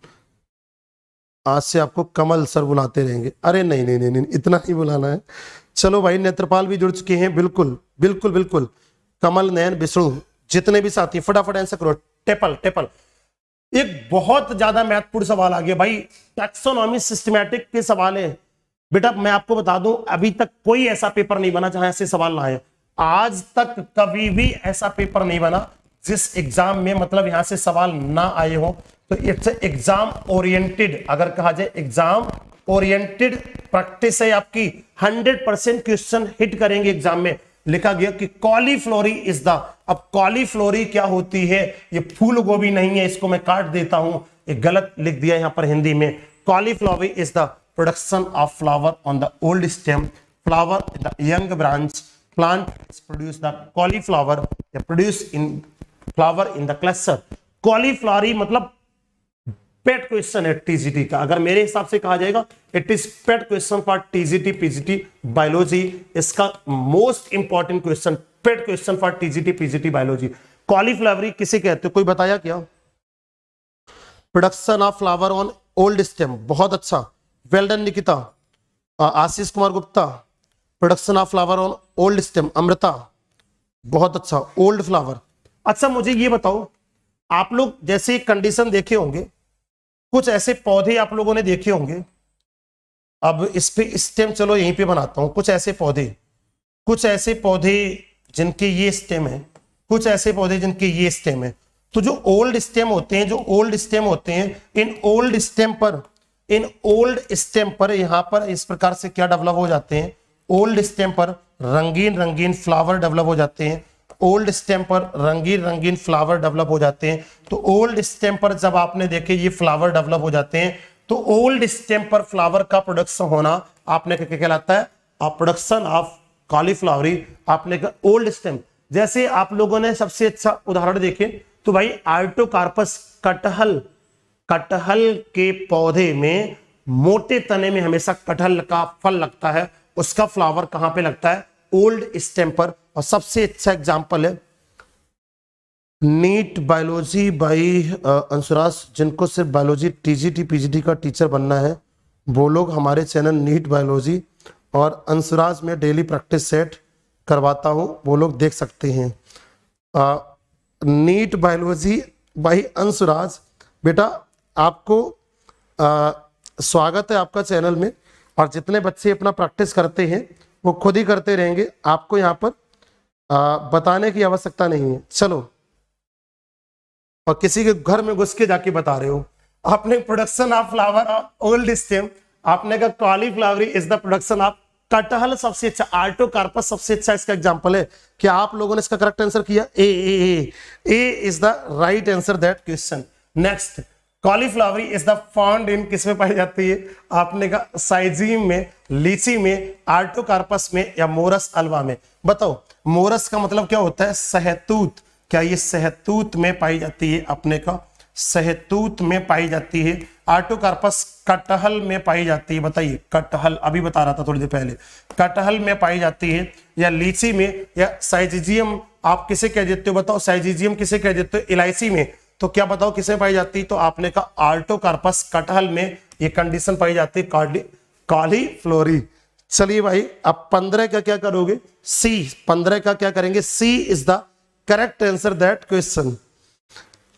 आज से आपको कमल सर बुलाते रहेंगे। अरे नहीं नहीं नहीं नहीं, इतना ही बुलाना है। चलो भाई, नेत्रपाल भी जुड़ चुके हैं। बिल्कुल बिल्कुल बिल्कुल, कमल, नयन, विष्णु, जितने भी साथी फटाफट आंसर करो। Tepal, tepal. एक बहुत ज्यादा महत्वपूर्ण सवाल आ गया भाई, टैक्सोनॉमी सिस्टमैटिक के सवाल है बेटा। मैं आपको बता दूं, अभी तक कोई ऐसा पेपर नहीं बना जहां ऐसे सवाल ना आए। आज तक कभी भी ऐसा पेपर नहीं बना जिस एग्जाम में मतलब यहां से सवाल ना आए हो। तो इट्स एग्जाम ओरिएंटेड, अगर कहा जाए एग्जाम ओरिएंटेड प्रैक्टिस है आपकी। 100% क्वेश्चन हिट करेंगे एग्जाम में। लिखा गया कि कॉलीफ्लोरी इज द, अब कॉलीफ्लोरी क्या होती है? ये फूल गोभी नहीं है, इसको मैं काट देता हूं, ये गलत लिख दिया यहां पर हिंदी में। Cauliflory is the production of flower on the old stem, flower in the young branch, plant produce the cauliflower, produce in flower in the cluster. Cauliflory मतलब पेट क्वेश्चन है टीजीटी का। अगर मेरे हिसाब से कहा जाएगा it is pet question for TGT PGT biology. इसका most important question, pet question for TGT PGT biology. Cauliflory किसे कहते हो, कोई बताया क्या? Production of flower on old stem, बहुत अच्छा, well done Nikita. Ashish Kumar Gupta, production of flower on old stem, Amrita, बहुत अच्छा, ओल्ड फ्लावर। अच्छा मुझे ये बताओ, आप लोग जैसे कंडीशन देखे होंगे, कुछ ऐसे पौधे आप लोगों ने देखे होंगे। अब इस पे स्टेम चलो यहीं पे बनाता हूं। कुछ ऐसे पौधे जिनके ये स्टेम है, कुछ ऐसे पौधे जिनके ये स्टेम है। तो जो ओल्ड स्टेम होते हैं, इन ओल्ड स्टेम पर यहां पर इस प्रकार से क्या डेवलप हो जाते हैं? ओल्ड स्टेम पर रंगीन रंगीन फ्लावर डेवलप हो जाते हैं। ओल्ड स्टेम पर रंगीन रंगीन फ्लावर डेवलप हो जाते हैं। तो ओल्ड स्टेम पर जब आपने देखे ये फ्लावर डेवलप हो जाते हैं, तो ओल्ड स्टेम पर फ्लावर का प्रोडक्शन होना आपने क्या कहलाता है? Production of cauliflory. आपने कहा ओल्ड स्टेम। जैसे आप लोगों ने सबसे अच्छा उदाहरण देखे तो भाई आर्टोकार्पस, कटहल के पौधे में मोटे तने में हमेशा कटहल का फल लगता है, उसका फ्लावर कहां पे लगता है? ओल्ड स्टेम पर। और सबसे अच्छा एग्जांपल है नीट बायोलॉजी बाई अंशुराज। जिनको सिर्फ बायोलॉजी टीजीटी पीजीटी का टीचर बनना है वो लोग हमारे चैनल नीट बायोलॉजी और अंशुराज में डेली प्रैक्टिस सेट करवाता हूं, वो लोग देख सकते हैं। NEET biology by Anshuraj. बेटा आपको स्वागत है आपका चैनल में, और जितने बच्चे अपना प्रैक्टिस करते हैं वो खुद ही करते रहेंगे, आपको यहाँ पर बताने की आवश्यकता नहीं है। चलो, और किसी के घर में घुस के जाके बता रहे हो। आपने production of flower old stem, आपने कहा कॉलीफ्लावरी इज द प्रोडक्शन ऑफ कटहल। सबसे अच्छा आर्टोकार्पस सबसे अच्छा इसका एग्जांपल है। क्या आप लोगों ने इसका करेक्ट आंसर किया? A is the right answer that question. Next, cauliflory is the found in, किस में पाई जाती है? आपने कहा साइजीम में, लीची में, आर्टोकार्पस में, या मोरस अल्वा में। बताओ, मोरस का मतलब क्या होता है? सहतूत। क्या ये सहतूत में पाई जाती है? अपने का सहतूत में पाई जाती है। आर्टोकार्पस कटहल में पाई जाती है। बताइए, कटहल, अभी बता रहा था थोड़ी देर पहले, कटहल में पाई जाती है, या लीची में, या साइजीजियम आप किसे कह देते हो? बताओ, साइजीजियम किसे कह देते हो? इलायची में। तो क्या बताओ किसे पाई जाती है? तो आपने कहा आर्टोकार्पस कटहल में ये कंडीशन पाई जाती है, कॉलीफ्लोरी। चलिए भाई, अब 15 का क्या करोगे? सी। 15 का क्या करेंगे? C is the correct answer that question.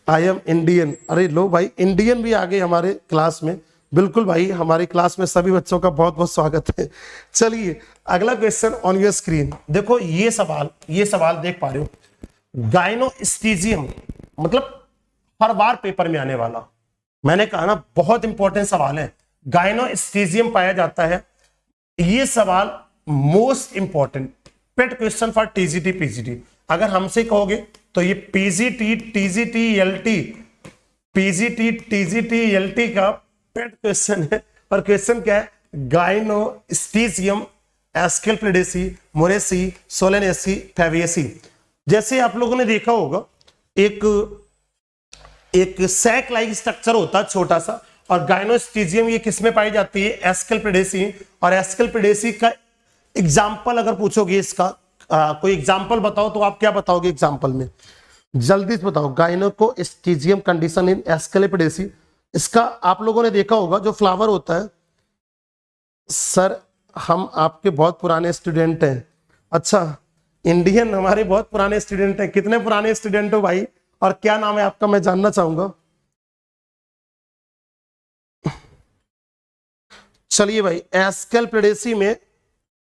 I am Indian. अरे लो भाई, इंडियन भी आ गए हमारे क्लास में, बिल्कुल भाई, हमारी क्लास में सभी बच्चों का बहुत बहुत स्वागत है। चलिए अगला क्वेश्चन ऑन योर स्क्रीन। देखो ये सवाल देख पा रहे हो, गायनोस्टीजियम मतलब हर बार पेपर में आने वाला, मैंने कहा ना बहुत इंपॉर्टेंट सवाल है। गायनोस्टीजियम पाया जाता है, ये सवाल most important pet question for TGT PGT. अगर हमसे कहोगे तो ये पीजीटी टीजीटी एलटी का पेट क्वेश्चन है। और क्वेश्चन क्या है, गायनोस्टीजियम एस्केल्पिडेसी मोरेसी सोलेनेसी फेवियसी। जैसे आप लोगों ने देखा होगा एक सैक लाइक स्ट्रक्चर होता है छोटा सा, और गायनोस्टीजियम ये किसमें पाई जाती है, एस्केल्पिडेसी। और एस्केल्पिडेसी का एग्जाम्पल अगर पूछोगे इसका कोई एग्जाम्पल बताओ तो आप क्या बताओगे एग्जाम्पल में, जल्दी से बताओ। गायनोस्टीजियम कंडीशन इन एस्केल्पिडेसी, इसका आप लोगों ने देखा होगा जो फ्लावर होता है। सर हम आपके बहुत पुराने स्टूडेंट हैं। अच्छा, इंडियन हमारे बहुत पुराने स्टूडेंट हैं। कितने पुराने स्टूडेंट हो भाई, और क्या नाम है आपका, मैं जानना चाहूंगा। चलिए भाई, एस्केल्पिडेसी में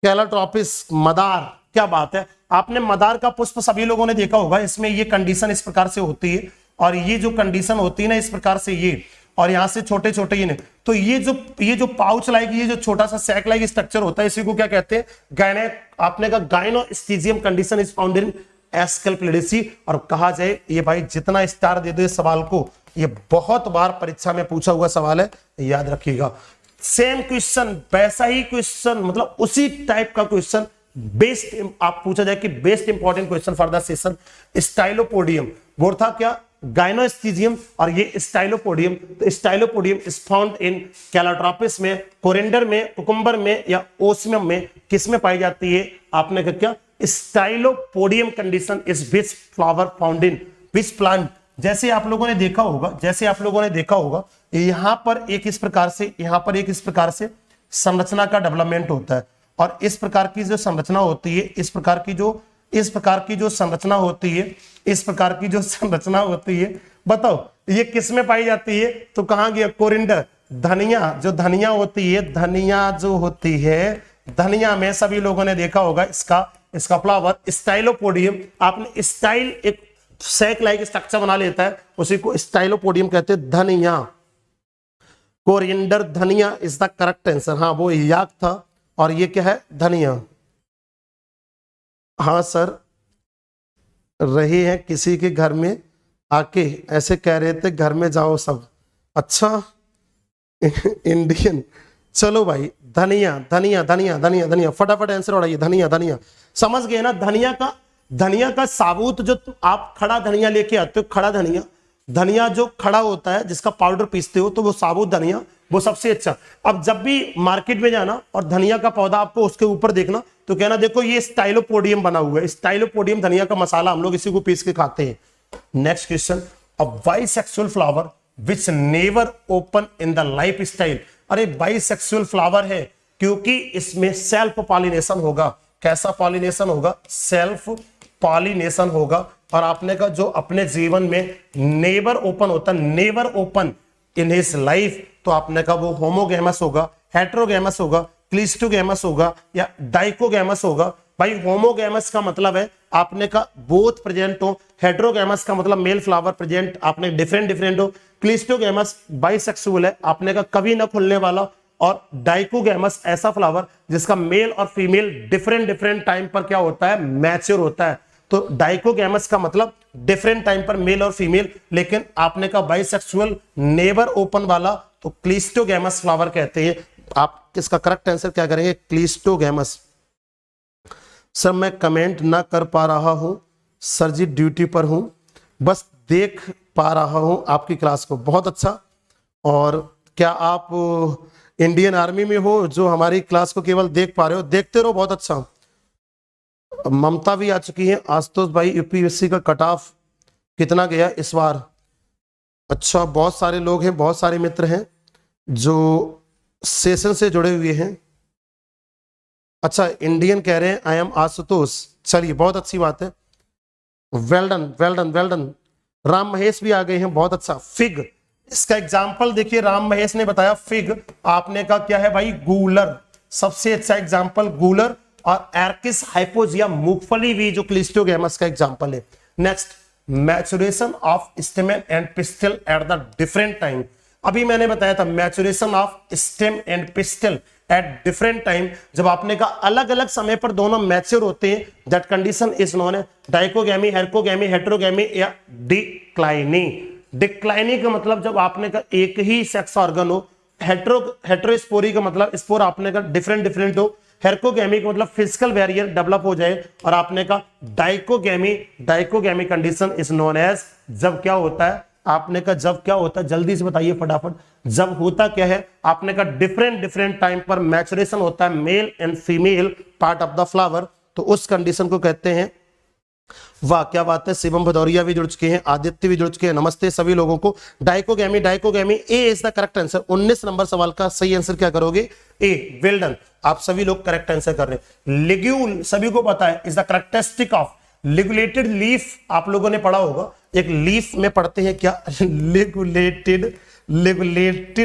कैलाट्रोपिस मदार, क्या बात है। आपने मदार का पुष्प सभी लोगों ने देखा होगा, इसमें ये कंडीशन इस प्रकार से होती है, और ये जो कंडीशन होती है ना इस प्रकार से ये, और यहां से छोटे छोटे ये, तो ये जो पाउच लाइक, ये जो छोटा सा सैक लाइक स्ट्रक्चर होता है, इसी को क्या कहते हैं, आपने कहा गायनोस्टीजियम कंडीशन इज फाउंड इन एस्केल्पिडेसी। और कहा जाए ये भाई जितना स्टार दे दो इस सवाल को, ये बहुत बार परीक्षा में पूछा हुआ सवाल है, याद रखिएगा। सेम क्वेश्चन, वैसा ही क्वेश्चन, मतलब उसी टाइप का क्वेश्चन, बेस्ट आप पूछा जाए कि best important question for the session, stylopodium. वो था क्या, गायनोस्टीजियम, और ये स्टाइलोपोडियम। तो स्टाइलोपोडियम इज फाउंड इन कैलाट्रोपिस में, कोरिएंडर में, कुकुम्बर में, या ओस्मियम में, किसमें पाई जाती है, आपने कहा क्या, stylopodium condition is which flower found in which plant. जैसे आप लोगों ने देखा होगा यहां पर एक इस प्रकार से, यहां पर एक इस प्रकार से संरचना का डेवलपमेंट होता है, और इस प्रकार की जो संरचना होती है, इस प्रकार की जो संरचना होती है, बताओ ये किस में पाई जाती है, तो कहां गया, कोरिएंडर। धनिया जो होती है, धनिया में सभी लोगों ने देखा होगा इसका फ्लावर स्टाइलोपोडियम। आपने स्टाइल एक सैक लाइक स्ट्रक्चर बना लेता है, उसी को स्टाइलोपोडियम कहते हैं। धनिया, कोरिएंडर, धनिया इज द करेक्ट आंसर। हाँ वो याक था, और ये क्या है, धनिया। हाँ सर, रहे हैं किसी के घर में आके, ऐसे कह रहे थे घर में जाओ सब। अच्छा इंडियन, चलो भाई, धनिया फटाफट आंसर उड़ाइए। धनिया समझ गए ना। धनिया का साबुत, जो आप खड़ा धनिया लेके आते हो, खड़ा धनिया जो खड़ा होता है, जिसका पाउडर पीसते हो, तो वो साबुत धनिया वो सबसे अच्छा। अब जब भी मार्केट में जाना और धनिया का पौधा आपको उसके ऊपर देखना, तो कहना देखो ये स्टाइलोपोडियम बना हुआ है, स्टाइलोपोडियम धनिया का मसाला, हम लोग इसी को पीस के खाते हैं। Next question, a bisexual flower which never open in the life style. अरे बाइसेक्सुअल फ्लावर है क्योंकि इसमें सेल्फ पॉलिनेशन होगा। कैसा पॉलिनेशन होगा, सेल्फ पॉलिनेशन होगा। और आपने का जो अपने जीवन में नेवर ओपन होता है, never open in his life, तो आपने का वो होमोगैमस होगा, हेटेरोगैमस होगा, क्लिस्टोगैमस होगा, या डाइकोगैमस होगा। भाई होमोगैमस का मतलब है आपने का बोथ प्रेजेंट हो, हेटेरोगैमस का मतलब मेल फ्लावर प्रेजेंट, आपने डिफरेंट हो। क्लिस्टोगैमस बाइसेक्सुअल है, आपने का कभी ना खुलने वाला। और डाइकोगैमस ऐसा फ्लावर जिसका मेल और फीमेल डिफरेंट टाइम पर क्या होता है, मैच्योर होता है। तो डाइकोगैमस का मतलब डिफरेंट टाइम पर मेल और फीमेल, लेकिन आपने का बाइसेक्सुअल नेवर ओपन वाला, तो क्लिस्टोगैमस फ्लावर कहते हैं। आप इसका करेक्ट आंसर क्या करेंगे, क्लिस्टोगैमस। सर मैं कमेंट ना कर पा रहा हूं सर जी, ड्यूटी पर हूं, बस देख पा रहा हूं आपकी क्लास को। बहुत अच्छा। और क्या आप इंडियन आर्मी में हो जो हमारी क्लास को केवल देख पा रहे हो? देखते रहो, बहुत अच्छा। ममता भी आ चुकी है। आशुतोष भाई, यूपीएससी का कट ऑफ कितना गया इस बार? अच्छा, बहुत सारे लोग हैं, बहुत सारे मित्र हैं जो सेशन से जुड़े हुए हैं। अच्छा, इंडियन कह रहे हैं आई एम आशुतोष, चलिए बहुत अच्छी बात है। Well done. राम महेश भी आ गए हैं, बहुत अच्छा। फिग इसका एग्जाम्पल देखिए, राम महेश ने बताया फिग, आपने कहा क्या है भाई, गूलर, सबसे अच्छा एग्जाम्पल गूलर। और एर्किस हाइपोजिया, मूंगफली भी जो क्लिस्टोगैमस का एग्जाम्पल है। Next, maturation of स्टेमन and pistol at the different time. अभी मैंने बताया था maturation of stem and pistol at different time, जब आपने कहा अलग अलग समय पर दोनों मैच्योर होते हैं, दैट कंडीशन इज नोन है डाइकोगैमी, हेरकोगैमी, हेटेरोगैमी या डिक्लाइनी। डिक्लाइनी का मतलब जब आपने कहा एक ही सेक्स ऑर्गन हो, हेटेरोस्पोरी का मतलब स्पोर आपने कहा डिफरेंट डिफरेंट हो, हेरकोगैमी का मतलब फिजिकल बैरियर डेवलप हो जाए, और आपने कहा dichogamy condition is known as, जब क्या होता है, आपने कहा जब क्या होता है, जल्दी से बताइए फटाफट, जब होता क्या है, आपने कहा डिफरेंट डिफरेंट टाइम पर मैचुरेशन होता है mail and female part of the flower, तो उस कंडीशन को कहते हैं। वाह क्या बात है, शिवम भदौरिया भी जुड़ चुके हैं, आदित्य भी जुड़ चुके हैं, नमस्ते सभी लोगों को। Dichogamy, dichogamy A is the correct answer. 19 number सवाल का सही आंसर क्या करोगे, ए। वेल डन, आप सभी लोग करेक्ट आंसर कर रहे हैं। लिग्यूल सभी को पता है is the characteristic of ligulated leaf, आप लोगों ने पढ़ा होगा, एक लीफ में पढ़ते हैं क्या, ligulated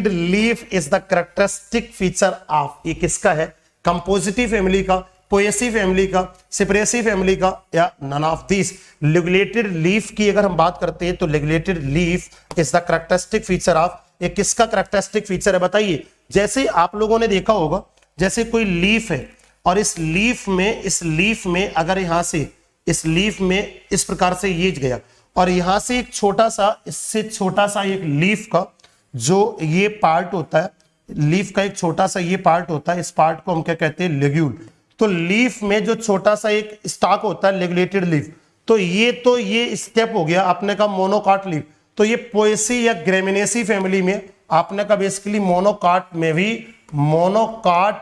leaf is the characteristic feature of, ये किसका है, कंपोजिटिव फैमिली का, पोएसी फैमिली का, सिप्रेसी फैमिली का, या none of this. Ligulated leaf की अगर हम बात करते हैं तो ligulated leaf is the characteristic feature of, ये किसका कैरेक्टरिस्टिक फीचर है बताइए। जैसे आप लोगों ने देखा होगा, जैसे कोई लीफ है और इस लीफ में अगर यहां से इस लीफ में इस प्रकार से ये गया, और यहां से एक छोटा सा, इससे छोटा सा एक लीफ का जो ये पार्ट होता है, लीफ का एक छोटा सा ये पार्ट होता है, इस पार्ट को हम क्या कहते हैं, लिग्यूल। तो लीफ में जो छोटा सा एक स्टॉक होता है लिगुलेटेड लीफ, तो ये स्टेप हो गया, आपने कहा मोनोकॉट लीफ, तो ये पोएसी या ग्रेमिनेसी फैमिली में, आपने कहा बेसिकली मोनोकॉट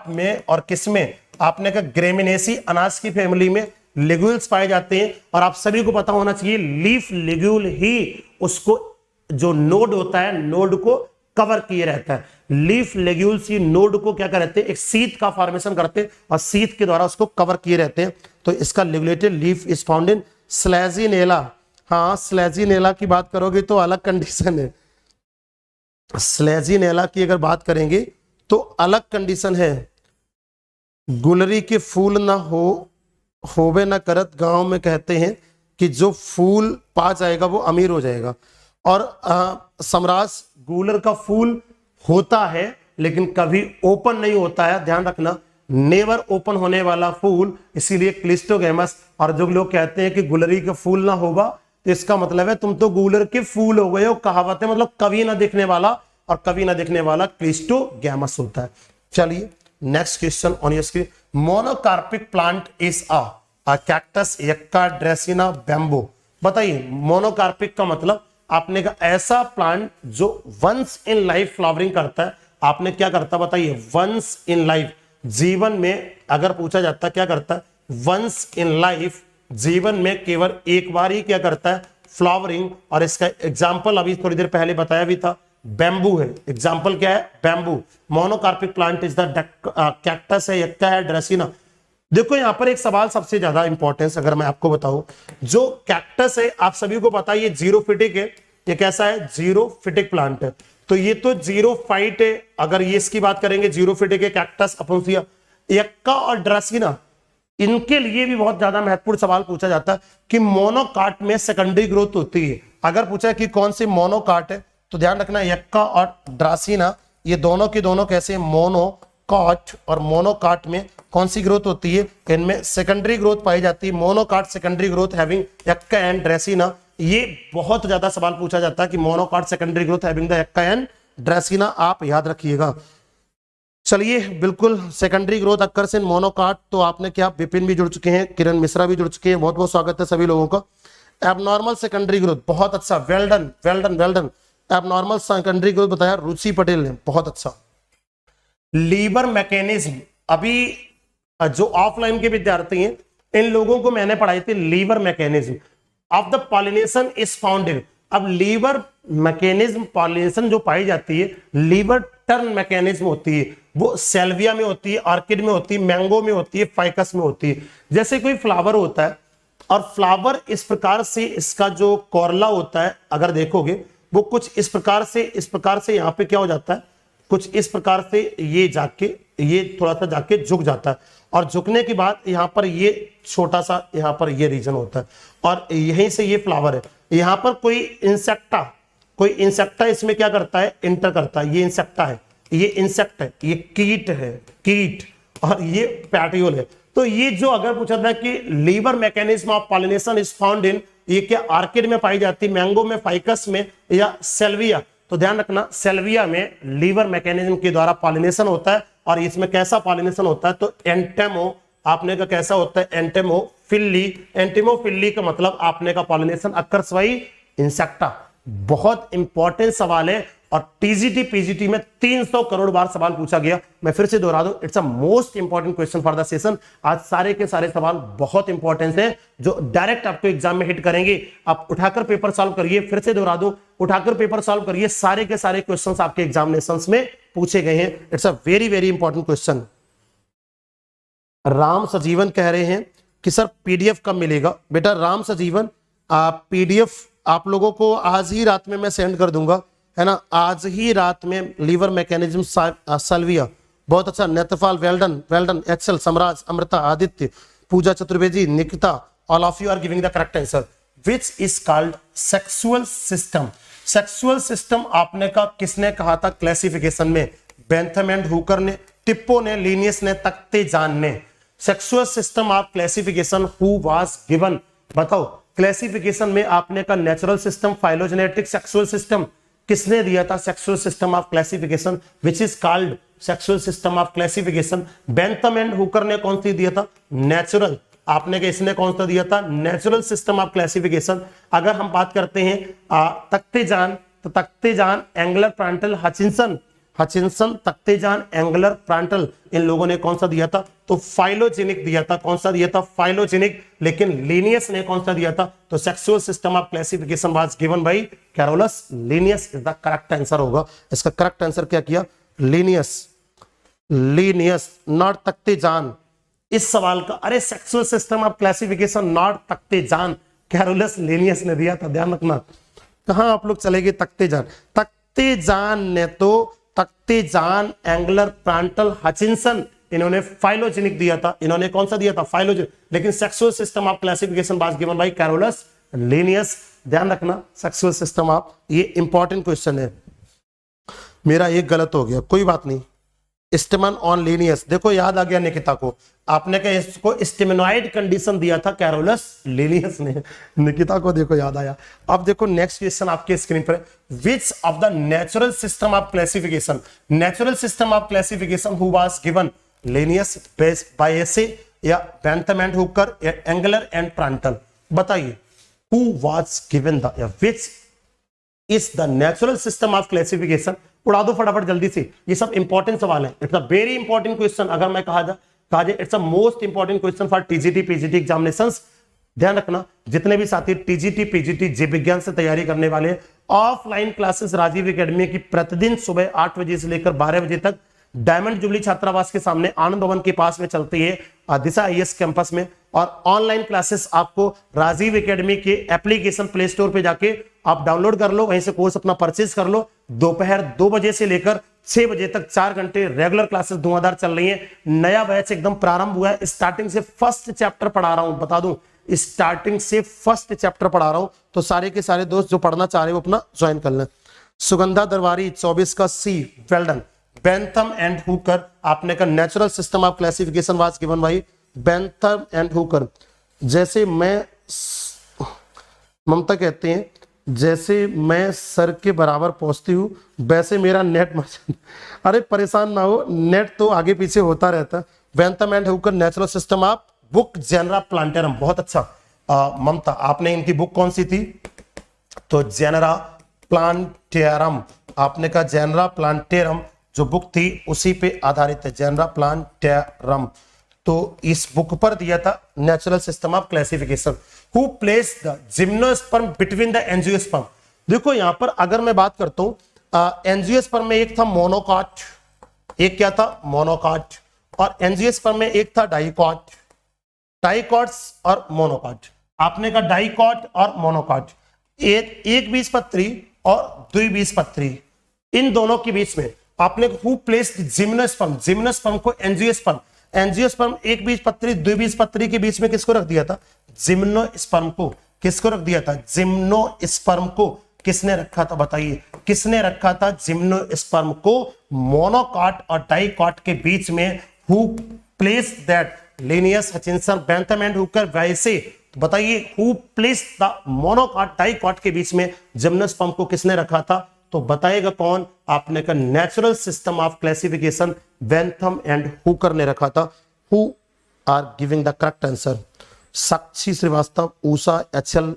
में और किसमें, आपने कहा ग्रेमिनेसी अनाज की फैमिली में लिग्यूल्स पाए जाते हैं। और आप सभी को पता होना चाहिए लीफ लिग्यूल ही उसको जो नोड होता है, नोड को कवर किए रहता है। लीफ लेग्यूल्स ये नोड को क्या करते हैं, एक सीथ का फॉर्मेशन करते हैं और सीथ के द्वारा उसको कवर किए रहते हैं। तो इसका लिगुलेटेड लीफ इज फाउंड इन स्लैजिनेला। हाँ, स्लैजिनेला की बात करोगे तो अलग कंडीशन है, स्लैजिनेला की अगर बात करेंगे तो अलग कंडीशन है। गुलरी के फूल ना होवे ना करत, गांव में कहते हैं कि जो फूल पा जाएगा वो अमीर हो जाएगा। और समरास, गूलर का फूल होता है लेकिन कभी ओपन नहीं होता है, ध्यान रखना, नेवर ओपन होने वाला फूल, इसीलिए क्लिस्टोगैमस। और जो लोग कहते हैं कि गुलरी का फूल ना होगा तो इसका मतलब है तुम तो गूलर के फूल हो गए हो, कहावत है, मतलब कभी ना दिखने वाला, और कभी ना दिखने वाला क्लिस्टोगैमस होता है। चलिए next question on your screen. Monocarpic plant is a cactus, yucca, dracaena, bamboo. बताइए मोनोकार्पिक का मतलब, आपने कहा ऐसा प्लांट जो वंस इन लाइफ फ्लावरिंग करता है। आपने क्या करता बताइए, वंस इन लाइफ, जीवन में अगर पूछा जाता क्या करता है, वंस इन लाइफ, जीवन में केवल एक बार ही क्या करता है, फ्लावरिंग। और इसका एग्जाम्पल अभी थोड़ी देर पहले बताया भी था, बैम्बू है। एग्जाम्पल क्या है, bamboo. Monocarpic plant is the cactus है, यक्का है, ड्रेसिना। देखो यहां पर एक सवाल सबसे ज्यादा इंपॉर्टेंस अगर मैं आपको बताऊं, जो कैक्टस है आप सभी को पता है ये जीरोफिटिक है। ये कैसा है, जीरोफिटिक प्लांट है। तो ये तो जीरोफाइट है, अगर ये इसकी बात करेंगे जीरोफिटिक है, कैक्टस अपोसिया। यक्का और ड्रेसिना, इनके लिए भी बहुत ज्यादा महत्वपूर्ण सवाल पूछा जाता है कि मोनोकाट में सेकेंडरी ग्रोथ होती है। अगर पूछा कि कौन सी मोनोकाट है तो ध्यान रखना यक्का और ड्रासिना ये दोनों के दोनों कैसे, मोनोकाट। और मोनोकाट में कौन सी ग्रोथ होती है, इनमें सेकेंडरी ग्रोथ पाई जाती है। Monocot secondary growth having yucca and dracaena. ये बहुत ज्यादा सवाल पूछा जाता है कि monocot secondary growth having the yucca and dracaena, आप याद रखिएगा। चलिए बिल्कुल, secondary growth occurs in monocot. तो आपने क्या, विपिन भी जुड़ चुके हैं, किरण मिश्रा भी जुड़ चुके हैं, बहुत बहुत स्वागत है सभी लोगों का। एबनॉर्मल सेकेंडरी ग्रोथ, बहुत अच्छा, well done well done well done. Abnormal secondary growth बताया रुचि पटेल ने, बहुत अच्छा। लीवर मैकेनिज्म, अभी जो ऑफलाइन के विद्यार्थी हैं इन लोगों को मैंने पढ़ाई थी, liver mechanism of the pollination is found इन। अब लीवर मैकेनिज्म, पॉलिनेशन जो पाई जाती है, लीवर टर्न मैकेनिज्म होती है, वो सेल्विया में होती है, ऑर्किड में होती है, मैंगो में होती है, फाइकस में होती है। जैसे कोई फ्लावर होता है और फ्लावर इस प्रकार से इसका जो कोरला होता है, अगर देखोगे वो कुछ इस प्रकार से यहाँ पे क्या हो जाता है, कुछ इस प्रकार से ये जाके, ये थोड़ा सा जाके झुक जाता है, और झुकने के बाद यहाँ पर ये छोटा सा यहाँ पर ये रीजन होता है, और यहीं से ये फ्लावर है। यहाँ पर कोई इंसेक्टा इसमें क्या करता है, इंटर करता है। ये इंसेक्टा है, ये इंसेक्ट है, ये कीट है, कीट, और ये पैटियोल है। तो ये जो अगर पूछा था कि liver mechanism of pollination is found in, ये क्या आर्किड में पाई जाती है, मैंगो में, फाइकस में, या सेल्विया? तो ध्यान रखना, सेल्विया में लीवर मैकेनिज्म के द्वारा पॉलिनेशन होता है। और इसमें कैसा पॉलिनेशन होता है, तो एंटेमो, आपने का कैसा होता है, एंटेमोफिली। एंटेमोफिली का मतलब आपने का पॉलिनेशन अक्कर्स बाय इंसेक्टा। बहुत इंपॉर्टेंट सवाल है, और टीजीटी पीजीटी में 300 करोड़ बार सवाल पूछा गया। मैं फिर से दोहरा दूं, it's a most important question for the session. आज सारे के सारे सवाल बहुत इंपॉर्टेंट हैं, जो डायरेक्ट आपको एग्जाम में हिट करेंगे। आप उठाकर पेपर सॉल्व करिए, फिर से दोहरा दूं, उठाकर पेपर सॉल्व करिए, सारे के सारे क्वेश्चंस आपके एग्जामिनेशंस में पूछे गए हैं। It's a very very important question. Ram Sajeevan कह रहे हैं कि सर पीडीएफ कब मिलेगा? बेटा राम सजीवन, पीडीएफ आप लोगों को आज ही रात में मैं सेंड कर दूंगा, है ना, आज ही रात में। लीवर मैकेनिज्म साल्विया, बहुत अच्छा। नेत्रपाल, वेल्डन, एक्सेल, Samraj, Amrita, Aditya, Pooja Chaturvedi, Nikita, all of you are giving the correct answer. Which is called sexual system? Sexual system आपने का किसने कहा था क्लासिफिकेशन में? बेंथम एंड हुकर ने, टिप्पो ने, लीनियस ने, तख्ते जान ने। Sexual system of classification who was given? बताओ, क्लासिफिकेशन में आपने का natural system, phylogenetic, sexual system किसने दिया था? Sexual system of classification which is called sexual system of classification. Bentham and Hooker ने कौन सी दिया था? नेचुरल। आपने का इसने कौन सा दिया था? Natural system of classification. अगर हम बात करते हैं तख्ते जान, तो तख्ते जान, एंगलर, प्रांटल, हचिंसन, तख्ते जान, एंगलर, प्रांटल, इन लोगों ने कौन सा दिया था? तो फाइलोजेनिक दिया था। कौन सा दिया था? फाइलोजेनिक। लेकिन लीनियस ने कौन सा दिया था? तो sexual system of classification was given bye Carolus Linnaeus is the correct answer होगा। इसका करेक्ट आंसर क्या किया? लीनियस, नॉट तख्ते जान। इस सवाल का, अरे sexual system of classification not तख्ते जान, कैरोलस लीनियस ने दिया था। ध्यान रखना, कहां आप लोग चले गए? तख्ते जान ने तो तख्ते जान, एंगलर, प्रांटल, हचिंसन, इन्होंने फाइलोजेनिक दिया था। इन्होंने कौन सा दिया था? फाइलोजेनिक। लेकिन sexual system of classification was given bye Carolus Linnaeus. ध्यान रखना, सेक्सुअल सिस्टम ऑफ, ये इंपॉर्टेंट क्वेश्चन है। मेरा एक गलत हो गया, कोई बात नहीं। स्टेमन ऑन लीनियस, देखो याद आ गया निकिता को। आपने क्या इसको स्टेमिनॉइड कंडीशन दिया था कैरोलस लीनियस ने, निकिता को देखो याद आया। अब देखो नेक्स्ट क्वेश्चन आपके स्क्रीन पर, which of the natural system of classification, natural system of classification who was given? Linnaeus, Bessey, या बेंथम एंड हुकर, या एंगलर एंड प्रांटल? बताइए, हु वाज गिवन द, या which is the natural system of classification? उड़ा दो फटाफट जल्दी से, ये सब इंपॉर्टेंट सवाल है। It's a very important question. अगर मैं कहा जाए it's a most important question for TGT PGT examinations. ध्यान रखना, जितने भी साथी टीजीटी पीजीटी जीव विज्ञान से तैयारी करने वाले, ऑफलाइन क्लासेस राजीव एकेडमी की प्रतिदिन सुबह 8 बजे से लेकर 12 बजे तक डायमंड जुबली छात्रावास के सामने आनंद भवन के पास में चलती है दिशा आईएएस कैंपस में। और ऑनलाइन क्लासेस आपको राजीव एकेडमी के एप्लीकेशन प्ले स्टोर पे जाके आप डाउनलोड कर लो, वहीं से कोर्स अपना परचेज कर लो। दोपहर 2 बजे से लेकर 6 बजे तक 4 घंटे रेगुलर क्लासेस धुआंधार चल रही है। नया बैच एकदम प्रारंभ हुआ है। स्टार्टिंग से फर्स्ट चैप्टर पढ़ा रहा हूं, बता दूं, स्टार्टिंग से फर्स्ट चैप्टर पढ़ा रहा हूं। तो सारे के सारे दोस्त जो पढ़ना चाह रहे हो अपना ज्वाइन कर लें। सुगंधा दरबारी 24 का सी, वेल्डन। बेंथम एंड हुकर, आपने का natural system of classification was given bye Bentham and Hooker. जैसे मैं, ममता कहते हैं, जैसे मैं सर के बराबर पहुंचती हूँ वैसे मेरा नेट अरे परेशान ना हो, नेट तो आगे पीछे होता रहता है। Bentham and Hooker, natural system of, book Genera Plantarum, बहुत अच्छा। ममता, आपने इनकी बुक कौन सी थी? तो जेनरा प्लांटेरम, आपने कहा जेनरा प्लांटेरम जो बुक थी उसी पे आधारित है, जेनरा प्लांटेरम। तो इस बुक पर दिया था natural system of classification. Who plays the gymnosperm between the angiosperm? देखो यहां पर अगर मैं बात करता हूं, एंजियोस्पर्म में एक था मोनोकॉट, एक क्या था? मोनोकॉट। और एंजियोस्पर्म में एक था डाइकॉट। डाइकॉट्स और मोनोकॉट, आपने कहा डाइकॉट और मोनोकॉट। एक बीजपत्री और द्विबीजपत्री, इन दोनों के बीच में आपने हु प्लेस्ड जिम्नोस्पर्म, जिम्नोस्पर्म को एंजियोस्पर्म, एंजियोस्पर्म एक बीजपत्री द्विबीजपत्री के बीच में किसको रख दिया था? जिम्नोस्पर्म को। किसको रख दिया था? जिम्नोस्पर्म को। किसने रखा था बताइए, किसने रखा था जिम्नोस्पर्म को मोनोकॉट और डाइकॉट के बीच में? Who placed that? Linnaeus, Hutchinson, Bentham and Hooker. वैसे तो बताइए who placed the monocot dicot के बीच में जिम्नोस्पर्म को किसने रखा था? तो बताएगा कौन? आपने का natural system of classification Bentham and Hooker ने रखा था। Who are giving the correct answer? Sakshi Srivastava, Usha HL,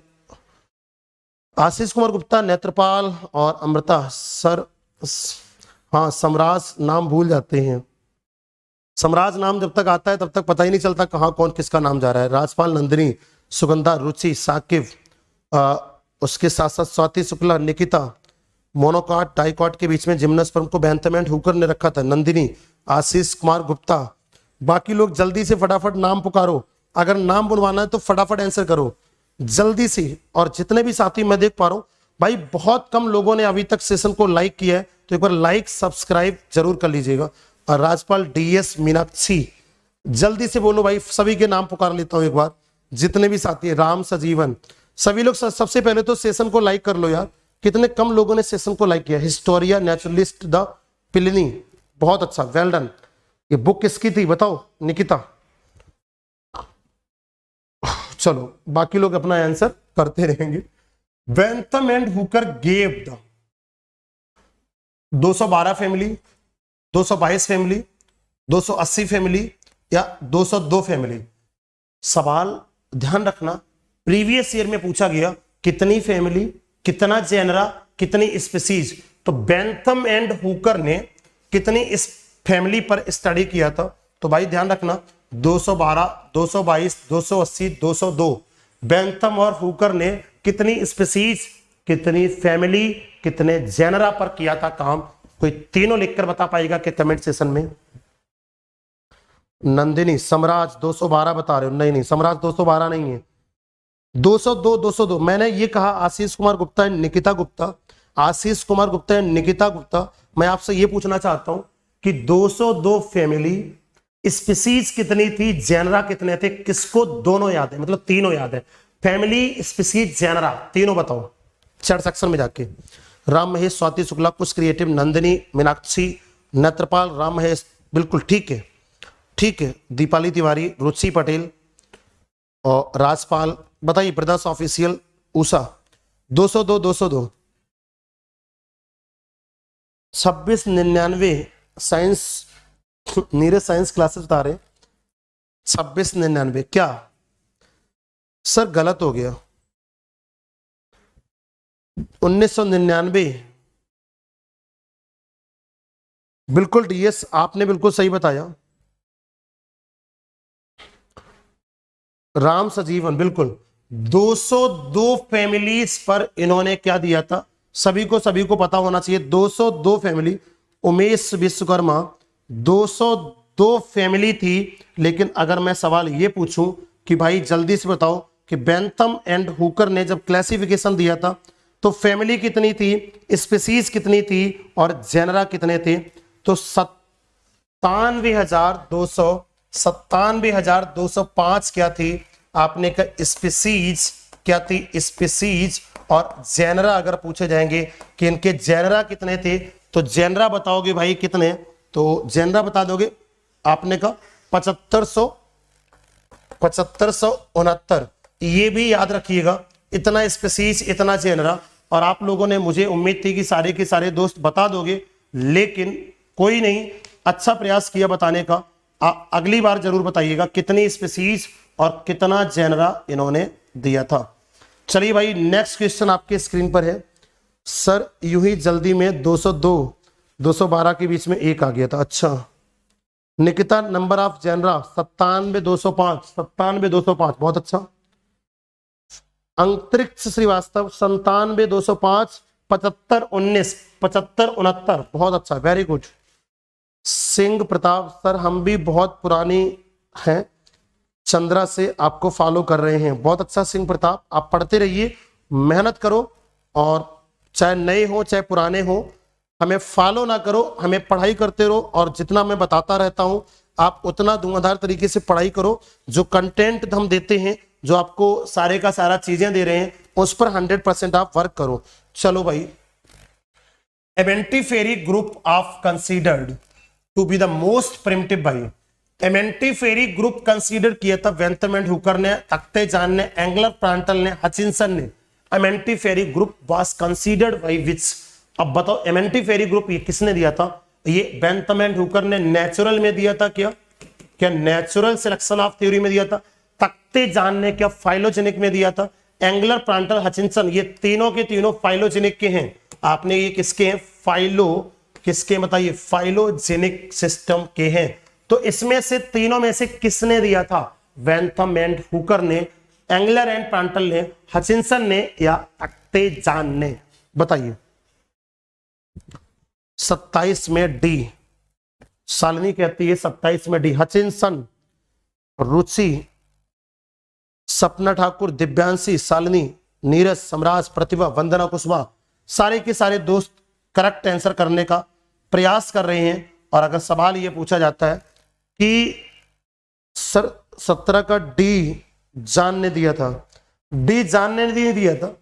Ashish Kumar Gupta, Netrapal और अमृता। सर हाँ, समराज नाम भूल जाते हैं। समराज नाम जब तक आता है तब तक पता ही नहीं चलता कहाँ कौन किसका नाम जा रहा है। राजपाल, नंदिनी, सुगंधा, रुचि, साकिब, उसके साथ साथ स्वाति शुक्ला, निकिता। मोनोकॉट डाइकॉट के बीच में जिम्नोस्पर्म को बेंथम एंड हुकर ने रखा था। नंदिनी, आशीष कुमार गुप्ता। बाकी लोग जल्दी से फटाफट नाम पुकारो, अगर नाम बुलवाना है तो फटाफट आंसर करो जल्दी से। और जितने भी साथी मैं देख पा रहा हूं भाई, बहुत कम लोगों ने अभी तक सेशन को लाइक किया है, तो एक बार लाइक सब्सक्राइब जरूर कर लीजिएगा। और राजपाल, डीएस, मीनाक्षी, जल्दी से बोलो भाई, सभी के नाम पुकार लेता हूं एक बार, जितने भी साथी है। राम, सजीवन, सभी लोग सबसे पहले तो सेशन को लाइक कर लो यार। कितने कम लोगों ने सेशन को लाइक किया। हिस्टोरिया नेचुरलिस्ट द पिलिनी, बहुत अच्छा, वेल डन। ये बुक किसकी थी बताओ? निकिता। चलो बाकी लोग अपना आंसर करते रहेंगे। Bentham and Hooker gave the 212 family, 222 family, 280 family या 202 फैमिली? सवाल ध्यान रखना, प्रीवियस ईयर में पूछा गया कितनी फैमिली, कितना जेनरा, कितनी स्पीसीज। तो बेंथम एंड हुकर ने कितनी इस फैमिली पर स्टडी किया था? तो भाई ध्यान रखना, 212, 222, 280, 202। बेंथम और हुकर ने कितनी स्पीसीज, कितनी फैमिली, कितने जेनरा पर किया था काम? कोई तीनों लिखकर बता पाएगा कि कमेंट सेशन में? नंदिनी, समराज 212 बता रहे हो? नहीं नहीं, समराज 212 नहीं है, 202, 202। मैंने ये कहा आशीष कुमार गुप्ता एंड निकिता गुप्ता, आशीष कुमार गुप्ता एंड निकिता गुप्ता। मैं आपसे ये पूछना चाहता हूं कि 202 फैमिली, स्पीसीज कितनी थी, जेनरा कितने थे? किसको दोनों याद है? मतलब तीनों याद है, फैमिली, स्पीसीज, जेनरा, तीनों बताओ चैट सेक्शन में जाके। राम महेश, स्वाति शुक्ला, कुछ क्रिएटिव, नंदिनी, मीनाक्षी, नेत्रपाल, राम महेश, बिल्कुल ठीक है, ठीक है। दीपाली तिवारी, रुचि पटेल और राजपाल, बताइए brothers official, Usha. 202, 202, 2699 science, Neeraj science classes बता रहे 2699। क्या सर गलत हो गया? 1999, बिल्कुल डीएस आपने बिल्कुल सही बताया। राम सजीवन, बिल्कुल 202 फैमिलीज पर इन्होंने क्या दिया था? सभी को पता होना चाहिए, 202 फैमिली। उमेश विश्वकर्मा, 202 फैमिली थी। लेकिन अगर मैं सवाल ये पूछूं कि भाई जल्दी से बताओ कि बेंथम एंड हुकर ने जब क्लासिफिकेशन दिया था तो फैमिली कितनी थी, स्पीसीज कितनी थी और जेनरा कितने थे? तो 97,205 क्या थी? आपने का स्पीसीज क्या थी? स्पीसीज। और जेनरा अगर पूछे जाएंगे कि इनके जेनरा कितने थे, तो जेनरा बताओगे भाई कितने? तो जेनरा बता दोगे आपने का 7569। ये भी याद रखिएगा, इतना स्पीसीज, इतना जेनरा। और आप लोगों ने, मुझे उम्मीद थी कि सारे के सारे दोस्त बता दोगे, लेकिन कोई नहीं, अच्छा प्रयास किया बताने का। अगली बार जरूर बताइएगा कितनी स्पीसीज और कितना जेनरा इन्होंने दिया था। चलिए भाई, नेक्स्ट क्वेश्चन आपके स्क्रीन पर है। सर यूं ही जल्दी में 202, 212 के बीच में एक आ गया था। अच्छा, निकिता, नंबर ऑफ जेनरा 97,205, 97,205, बहुत अच्छा। अंतरिक्ष श्रीवास्तव 97,205, 7519, 7569, बहुत अच्छा, very good. Singh Pratap, sir हम भी बहुत पुरानी हैं, चंद्रा से आपको फॉलो कर रहे हैं। बहुत अच्छा सिंह प्रताप, आप पढ़ते रहिए, मेहनत करो और चाहे नए हो चाहे पुराने हो, हमें फॉलो ना करो, हमें पढ़ाई करते रहो, और जितना मैं बताता रहता हूं आप उतना धुआंधार तरीके से पढ़ाई करो। जो कंटेंट हम देते हैं, जो आपको सारे का सारा चीजें दे रहे हैं, उस पर 100% आप वर्क करो। चलो भाई, amentiferae group of considered to be the most primitive. भाई एमेंटिफेरी ग्रुप कंसीडर किया था वेंथम एंड हुकर ने, तख्ते जान ने, एंगलर प्रांटल ने, हचिंसन ने। Amentiferae group was considered by which. अब बताओ एमेंटिफेरी ग्रुप ये किसने दिया था? ये बेंथम एंड हुकर ने नेचुरल में दिया था। क्या नेचुरल सिलेक्शन ऑफ थ्योरी में दिया था? तख्ते जान ने क्या फाइलोजेनिक में दिया था? एंगलर प्रांटल हचिंसन ये तीनों के तीनों फाइलोजेनिक के हैं। आपने ये किसके हैं? किसके बताइए? फाइलोजेनिक सिस्टम के हैं। तो इसमें से तीनों में से किसने दिया था? वेंथम एंड हुकर ने, एंगलर एंड प्रांटल ने, हचिंसन ने, या तख्ते जान ने? बताइए। 27 में डी, सालनी कहती है 27 में डी। हचिंसन, रुचि, सपना ठाकुर, दिव्यांशी, सालनी, नीरज, समराज, प्रतिभा, वंदना कुशवाहा, सारे के सारे दोस्त करेक्ट आंसर करने का प्रयास कर रहे हैं। और अगर सवाल ये पूछा जाता है कि सर 17 का डी जान ने दिया था, डी जान ने नहीं दिया था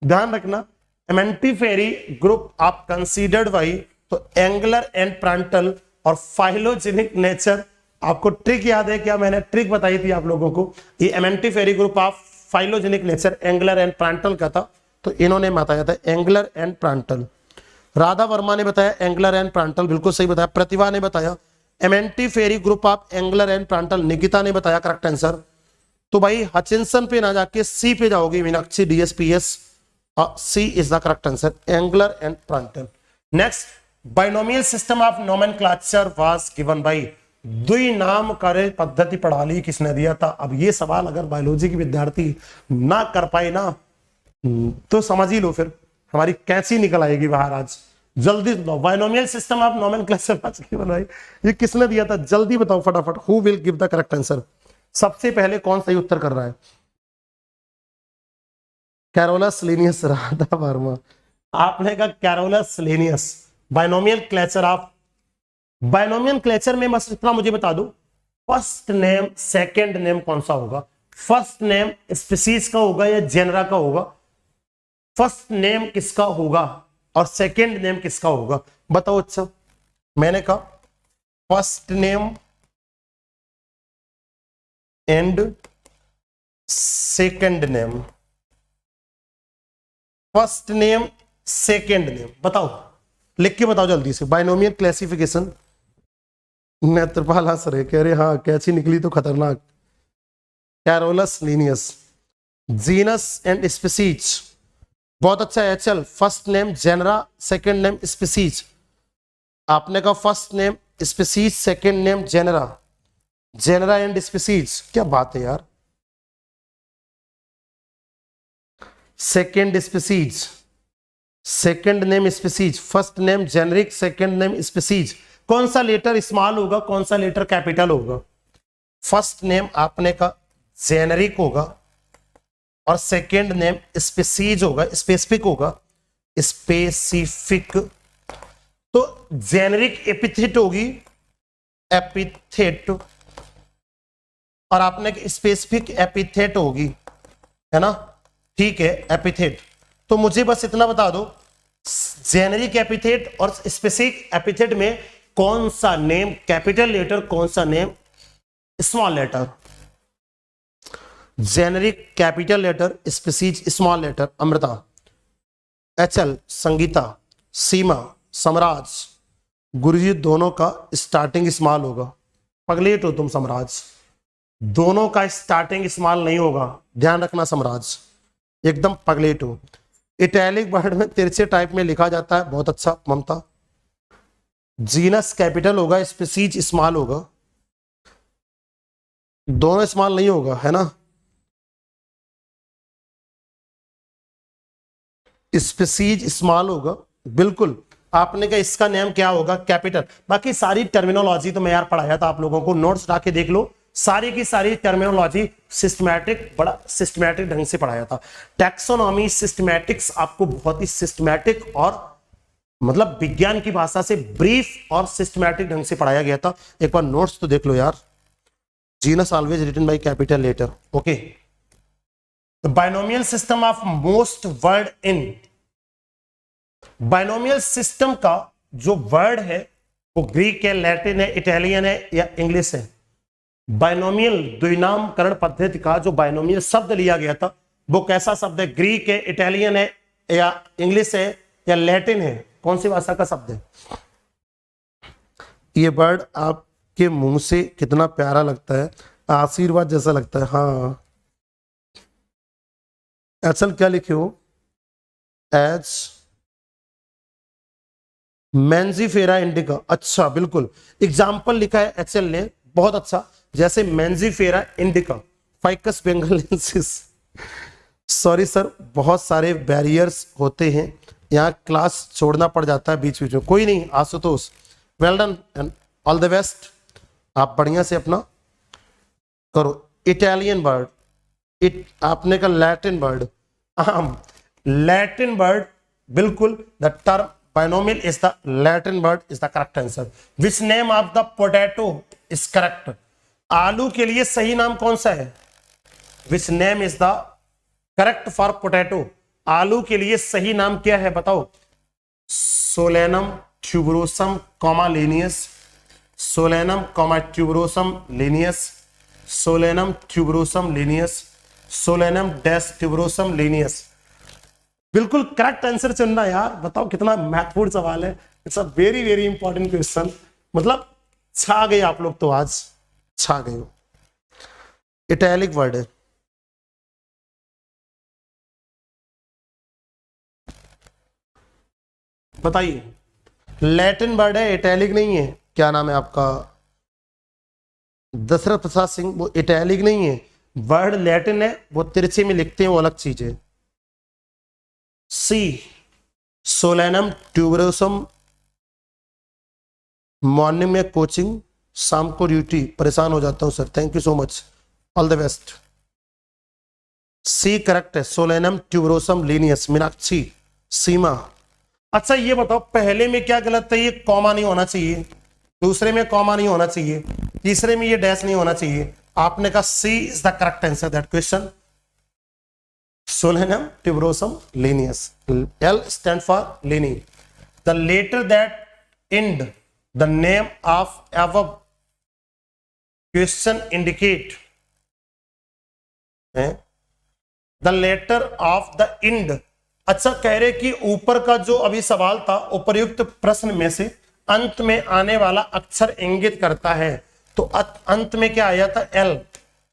ध्यान रखना। एमेंटिफेरी ग्रुप आप कंसीडर्ड बाई, तो एंगलर एंड प्रांटल और फाइलोजेनिक नेचर। आपको ट्रिक याद है क्या? मैंने ट्रिक बताई थी आप लोगों को। ये amentiferae group of phylogenic nature Engler and Prantl का था, तो इन्होंने बताया था Engler and Prantl. Radha Verma ने बताया एंगलर एंड प्रांटल, बिल्कुल सही बताया। प्रतिभा ने बताया amentiferae group of Engler and Prantl. Nikita ने बताया करेक्ट आंसर। तो भाई हचिंसन पे ना जाके सी पे जाओगे, Meenakshi, DSPS. C is the correct answer, Engler and Prantl. Next, binomial system of nomenclature was given by. द्विनामकारी पद्धति प्रणाली किसने दिया था? अब ये सवाल अगर बायोलॉजी के विद्यार्थी ना कर पाए ना, तो समझ ही लो फिर हमारी कैंची निकल आएगी बाहर। आज जल्दी बताओ, binomial system of nomenclature was given by, ये किसने दिया था? जल्दी बताओ फटाफट। Who will give the correct answer? सबसे पहले कौन सही उत्तर कर रहा है? Carolus Linnaeus, Radha Verma. आपने कहा कैरोलस लीनियस। बाइनोमियल क्लेचर ऑफ, बाइनोमियल क्लेचर में बस इतना मुझे बता दो, फर्स्ट नेम सेकंड नेम कौन सा होगा? फर्स्ट नेम स्पीसीज का होगा या जेनरा का होगा? फर्स्ट नेम किसका होगा और सेकंड नेम किसका होगा? बताओ। अच्छा, मैंने कहा first name and second name, first name second name. बताओ, लिख के बताओ जल्दी से। Binomial classification. नेत्रपाल हंस रहे, कह रहे हाँ कैसी निकली तो खतरनाक। Carolus Linnaeus. Genus and species, बहुत अच्छा है। चल, first name genera, second name species. आपने कहा first name species, second name genera, genera and species. क्या बात है यार। Second species, second name species, first name generic, second name species. कौन सा लेटर स्मॉल होगा, कौन सा लेटर कैपिटल होगा? फर्स्ट नेम आपने का जेनरिक होगा और सेकंड नेम स्पीसीज होगा, स्पेसिफिक होगा, स्पेसिफिक। तो जेनरिक एपिथेट होगी, एपिथेट, और आपने स्पेसिफिक एपिथेट होगी, है ना? ठीक है, एपिथेट। तो मुझे बस इतना बता दो, जेनरिक एपिथेट और स्पेसिफिक एपिथेट में कौन सा नेम कैपिटल लेटर, कौन सा name small letter? Generic capital letter, species small letter. Amrita, HL, Sangeeta, Seema, Samraj, Guruji, दोनों का स्टार्टिंग स्मॉल होगा। पगलेट हो तुम समराज, दोनों का स्टार्टिंग स्मॉल नहीं होगा, ध्यान रखना समराज, एकदम पगलेट हो। इटैलिक वर्ड में तिरछे टाइप में लिखा जाता है, बहुत अच्छा ममता। जीनस कैपिटल होगा, स्पीसीज स्मॉल होगा, दोनों स्मॉल नहीं होगा, है ना? स्पीसीज स्मॉल होगा, बिल्कुल। आपने कहा इसका नेम क्या होगा? कैपिटल। बाकी सारी टर्मिनोलॉजी तो मैं यार पढ़ाया था आप लोगों को, नोट्स उठा के देख लो, सारी की सारी टर्मिनोलॉजी सिस्टमैटिक, बड़ा सिस्टमैटिक ढंग से पढ़ाया था। टैक्सोनॉमी सिस्टमैटिक्स आपको बहुत ही सिस्टमैटिक और मतलब विज्ञान की भाषा से ब्रीफ और सिस्टमैटिक ढंग से पढ़ाया गया था। एक बार नोट्स तो देख लो यार। Genus always written by capital letter, okay. The binomial system of most word in, binomial system का जो वर्ड है वो ग्रीक है, लैटिन है, इटालियन है या इंग्लिश है। बाइनोमियल द्विनामकरण पद्धति का जो बाइनोमियल शब्द लिया गया था वो कैसा शब्द है? ग्रीक है, इटालियन है या इंग्लिश है या लैटिन है? कौन सी भाषा का शब्द है? ये वर्ड आपके मुंह से कितना प्यारा लगता है, आशीर्वाद जैसा लगता है। हाँ, एचएल क्या लिखे हो? H mangifera indica. अच्छा, बिल्कुल एग्जाम्पल लिखा है एचएल ने, बहुत अच्छा। जैसे mangifera indica, ficus benghalensis. Sorry sir, बहुत सारे बैरियर्स होते हैं, यहाँ क्लास छोड़ना पड़ जाता है बीच बीच में। कोई नहीं Ashutosh, well done and all the best. आप बढ़िया से अपना करो। इटालियन वर्ड, आपने का लैटिन वर्ड, लैटिन वर्ड, बिल्कुल। The term binomial is the Latin word, is the correct answer. Which name of the potato is correct? आलू के लिए सही नाम कौन सा है? Which name is the correct for potato? आलू के लिए सही नाम क्या है बताओ? Solanum tuberosum comma Linnaeus, Solanum comma tuberosum Linnaeus, Solanum tuberosum Linnaeus, Solanum dash tuberosum Linnaeus. बिल्कुल करेक्ट आंसर चुनना यार। बताओ कितना महत्वपूर्ण सवाल है। It's a very very important question. मतलब छा गए आप लोग तो, आज छा गए हो। इटैलिक वर्ड है, बताइए। लैटिन वर्ड है, इटैलिक नहीं है। क्या नाम है आपका? दशरथ प्रसाद सिंह। वो इटैलिक नहीं है, वर्ड लैटिन है, वो तिरछे में लिखते हैं, वो अलग चीज है। सी सोलेनम ट्यूबरोसम, मॉर्निंग में कोचिंग, शाम को ड्यूटी। परेशान हो जाता हूं sir, thank you so much, all the best. C correct है, Solanum tuberosum Linnaeus. Meenakshi, Seema. अच्छा ये बताओ, पहले में क्या गलत है? ये कॉमा नहीं होना चाहिए, दूसरे में कॉमा नहीं होना चाहिए, तीसरे में ये डैश नहीं होना चाहिए। आपने कहा C is the correct answer that question. Solanum tuberosum Linnaeus, L stand for Lini. The letter that end the name of above question indicate, the letter of the end। अच्छा कह रहे कि ऊपर का जो अभी सवाल था, उपर्युक्त प्रश्न में से अंत में आने वाला अक्षर इंगित करता है। तो अंत में क्या आया था? L।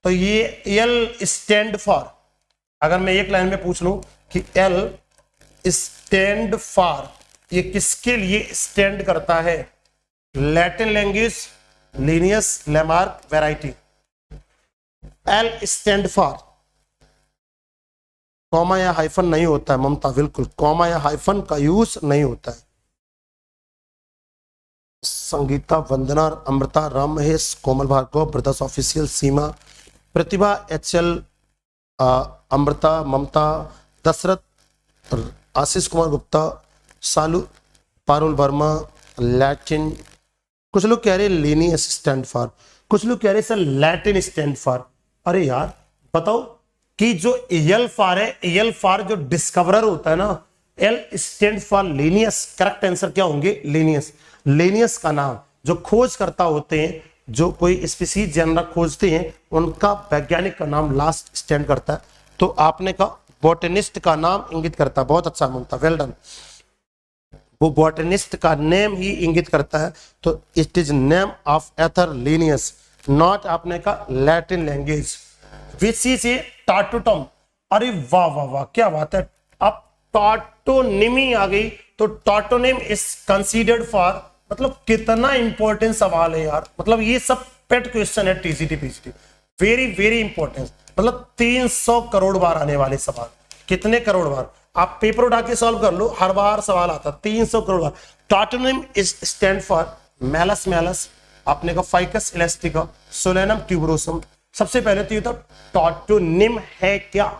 तो ये L स्टैंड फॉर, अगर मैं एक लाइन में पूछ लूं कि L स्टैंड फॉर, ये किसके लिए स्टैंड करता है? Latin language, Linnaeus, Lamarck, variety. L stand for, comma या हाइफन नहीं होता है ममता, बिल्कुल कॉमा या हाइफन का यूज नहीं होता है। संगीता, वंदना, अमृता, राम महेश, कोमल भार्गव, ब्रदर्स ऑफिशियल, सीमा, प्रतिभा, HL, अमृता, ममता, दशरथ, आशीष कुमार गुप्ता, सालू, पारुल वर्मा, लैटिन। कुछ लोग कह रहे लीनियस स्टैंड फॉर, कुछ लोग कह रहे सर लैटिन स्टैंड फॉर। अरे यार बताओ कि जो एल फॉर है, एल फॉर जो डिस्कवरर होता है ना, L stand for Linnaeus. Correct answer क्या होंगे? लीनियस। लीनियस का नाम जो खोज करता होते हैं, जो कोई स्पीसीज जानवर खोजते हैं, उनका वैज्ञानिक का नाम लास्ट स्टैंड करता है। तो आपने का बॉटनिस्ट का नाम इंगित करता है। बहुत अच्छा ममता, वेल डन। वो बॉटनिस्ट का नेम ही इंगित करता है। तो it is name of author Linnaeus, not आपने का Latin language. Which is a tautonym. अरे वाह वाह वाह, क्या बात है। अब टाटोनिमी आ गई, तो टाटोनिम इज कंसीडर्ड फॉर, मतलब कितना इंपॉर्टेंट सवाल है यार। मतलब ये सब पेट क्वेश्चन है TGT PGT, very very important. मतलब 300 करोड़ बार आने वाले सवाल। कितने करोड़ बार? आप पेपर उठा के सॉल्व कर लो, हर बार सवाल आता, 300 करोड़ बार। Tautonym is stand for malus malus, आपने का फाइकस इलास्टिका, सोलेनम ट्यूबरोसम। सबसे पहले तो ये तो टॉटोनिम है क्या,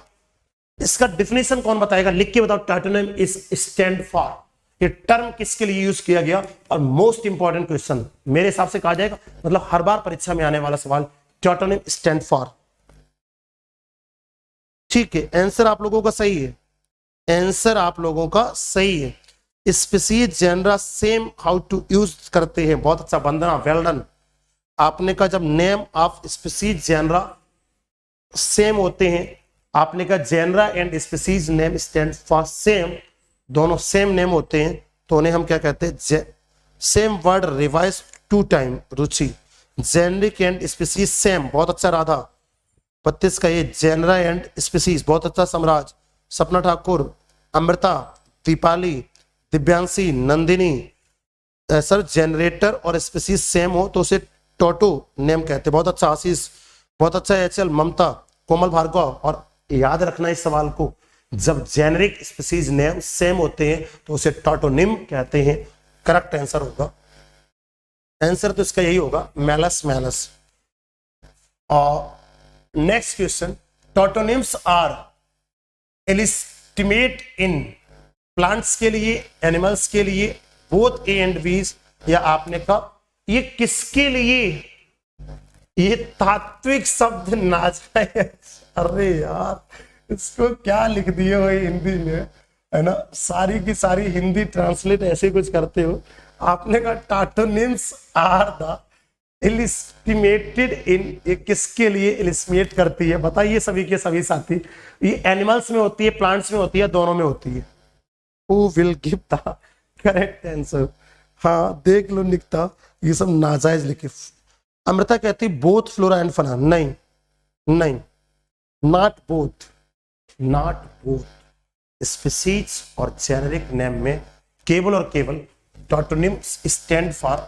इसका डिफिनेशन कौन बताएगा, लिख के बताओ। टॉटोनिम इज स्टैंड फॉर, ये टर्म किसके लिए यूज किया गया। और मोस्ट इंपॉर्टेंट क्वेश्चन मेरे हिसाब से कहा जाएगा, मतलब हर बार परीक्षा में आने वाला सवाल, टॉटोनिम स्टैंड फॉर। ठीक है, आंसर आप लोगों का सही है, आंसर आप लोगों का सही है। Species genera same how to use करते हैं, बहुत अच्छा, वंदना, वेल डन। आपने का जब name of species genera same होते हैं, आपने का genera and species name stand for same, दोनों सेम नेम होते हैं तो उन्हें हम क्या कहते हैं, same word revise 2 time. Ruchi, generic and species same, बहुत अच्छा राधा। 32 का ये जेनरा एंड स्पीसीज, बहुत अच्छा सम्राज। सपना ठाकुर, अमृता, दीपाली, दिव्यांशी, नंदिनी। सर जेनरेटर और स्पीसीज सेम हो तो उसे टोटो नेम कहते हैं, बहुत अच्छा आशीष, बहुत अच्छा एचएल, ममता, कोमल भार्गव। और याद रखना इस सवाल को, जब जेनरिक स्पीसीज नेम सेम होते हैं तो उसे टोटोनिम कहते हैं। करेक्ट आंसर होगा, आंसर तो इसका यही होगा, मेलस मेलस। और next question, tautonyms are illegitimate in plants के लिए, एनिमल्स के लिए, बोथ ए एंड बीज, या आपने कहा ये किसके लिए, ये तात्विक शब्द नाजायज। अरे यार इसको क्या लिख दिए हो हिंदी में, है ना, सारी की सारी हिंदी ट्रांसलेट ऐसे कुछ करते हो। आपने कहा टॉटोनिम्स आर द एलिस्टिमेटेड इन, ये किसके लिए एलिस्टिमेट करती है, बताइए सभी के सभी साथी। ये एनिमल्स में होती है, प्लांट्स में होती है, दोनों में होती है। Who will give the correct answer? हाँ देख लो निकता, ये सब नाजायज लिखे। अमृता कहती बोथ फ्लोरा एंड फना, नहीं नहीं, not both, not both. Species और जेनेरिक नेम में केवल और केवल tautonyms stand for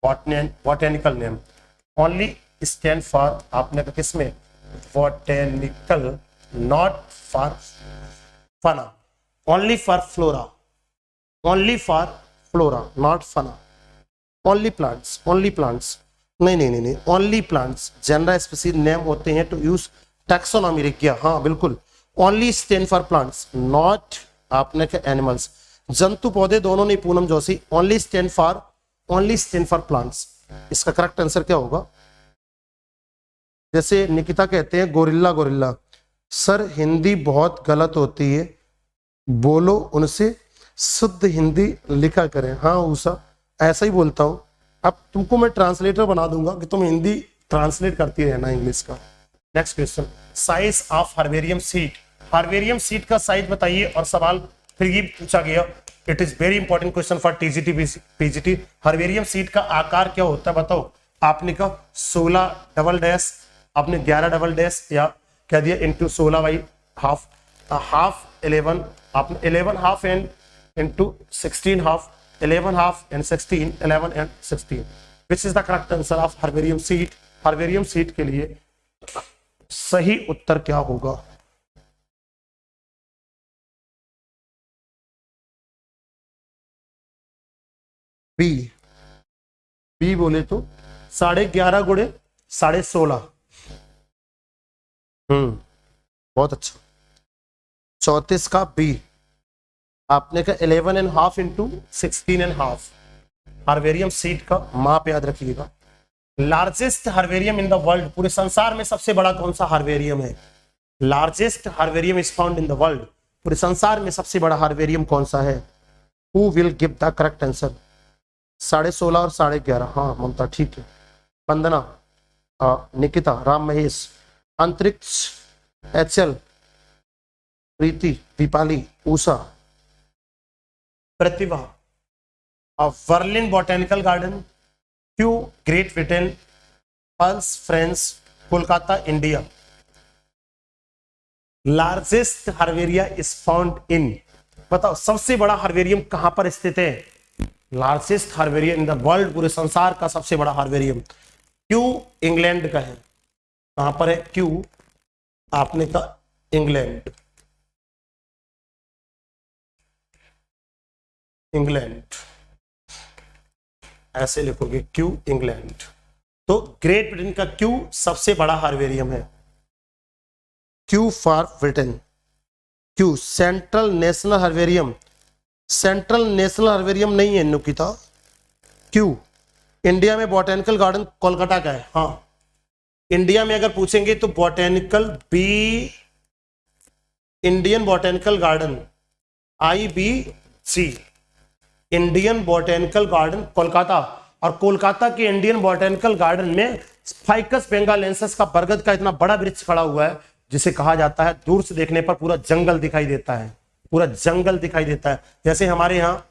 botanical name, only stand for आपने कहा किसमें, botanical, not for fauna, only for flora, only for flora, not fauna. Only plants, only plants, नहीं नहीं नहीं नहीं, only plants. General species name होते हैं टू यूज टैक्सोनॉमी लिख गया, हाँ बिल्कुल। Only stand for plants, not आपने कहा एनिमल्स। जंतु पौधे दोनों नहीं, Poonam Joshi, only stand for plants. इसका करेक्ट आंसर क्या होगा, जैसे निकिता कहते हैं गोरिल्ला गोरिल्ला। सर हिंदी बहुत गलत होती है, बोलो उनसे शुद्ध हिंदी लिखा करें। हाँ उषा ऐसा ही बोलता हूं, अब तुमको मैं ट्रांसलेटर बना दूंगा कि तुम हिंदी ट्रांसलेट करती रहना इंग्लिश का। Next question, size of herbarium seat, herbarium seat का साइज बताइए। और सवाल फिर ये पूछा गया, it is very important question for TGT PGT. Herbarium seat का आकार क्या होता है बताओ। आपने कहा 16 डबल डैश, आपने 11 डबल डैश, या कह दिया इंटू 16 बाई हाफ, हाफ 11, आपने 11 half and into 16 half, 11 half and 16, 11 and 16। Which is the correct answer of herbarium seat. Herbarium seat के लिए सही उत्तर क्या होगा, बी। बी बोले तो 11.5 गुणे 16.5, बहुत अच्छा। 34 का बी, आपने का 11 and half into 16 and half. Herbarium seat का माप याद रखिएगा। Largest herbarium in the world, पूरे संसार में सबसे बड़ा कौन सा हर्बेरियम है। Largest herbarium is found in the world, पूरे संसार में सबसे बड़ा हर्बेरियम कौन सा है। Who will give the correct answer. 16.5 और 11.5, हाँ ममता ठीक है। वंदना, निकिता, राम महेश, अंतरिक्ष, HL, Preeti, Deepali, Usha, Pratibha. Berlin botanical garden, Q great Britain, pulse France, Kolkata India. Largest herbaria is found इन, बताओ सबसे बड़ा हर्बेरियम कहां पर स्थित है। Largest herbarium in the world, पूरे संसार का सबसे बड़ा हर्बेरियम क्यू इंग्लैंड का है। कहां पर है क्यू, आपने कहा इंग्लैंड, इंग्लैंड। ऐसे लिखोगे क्यू इंग्लैंड। तो ग्रेट ब्रिटेन का क्यू सबसे बड़ा हर्बेरियम है, Kew for Britain. Kew central national herbarium, central national herbarium नहीं है नुकिता। क्यू इंडिया में बॉटेनिकल गार्डन कोलकाता का है। हाँ, इंडिया में अगर पूछेंगे तो botanical B, Indian botanical garden IBC, Indian botanical garden Kolkata. और कोलकाता के इंडियन बॉटेनिकल गार्डन में फाइकस बेंगालेंसिस का बरगद का इतना बड़ा वृक्ष खड़ा हुआ है, जिसे कहा जाता है दूर से देखने पर पूरा जंगल दिखाई देता है, पूरा जंगल दिखाई देता है। जैसे हमारे यहाँ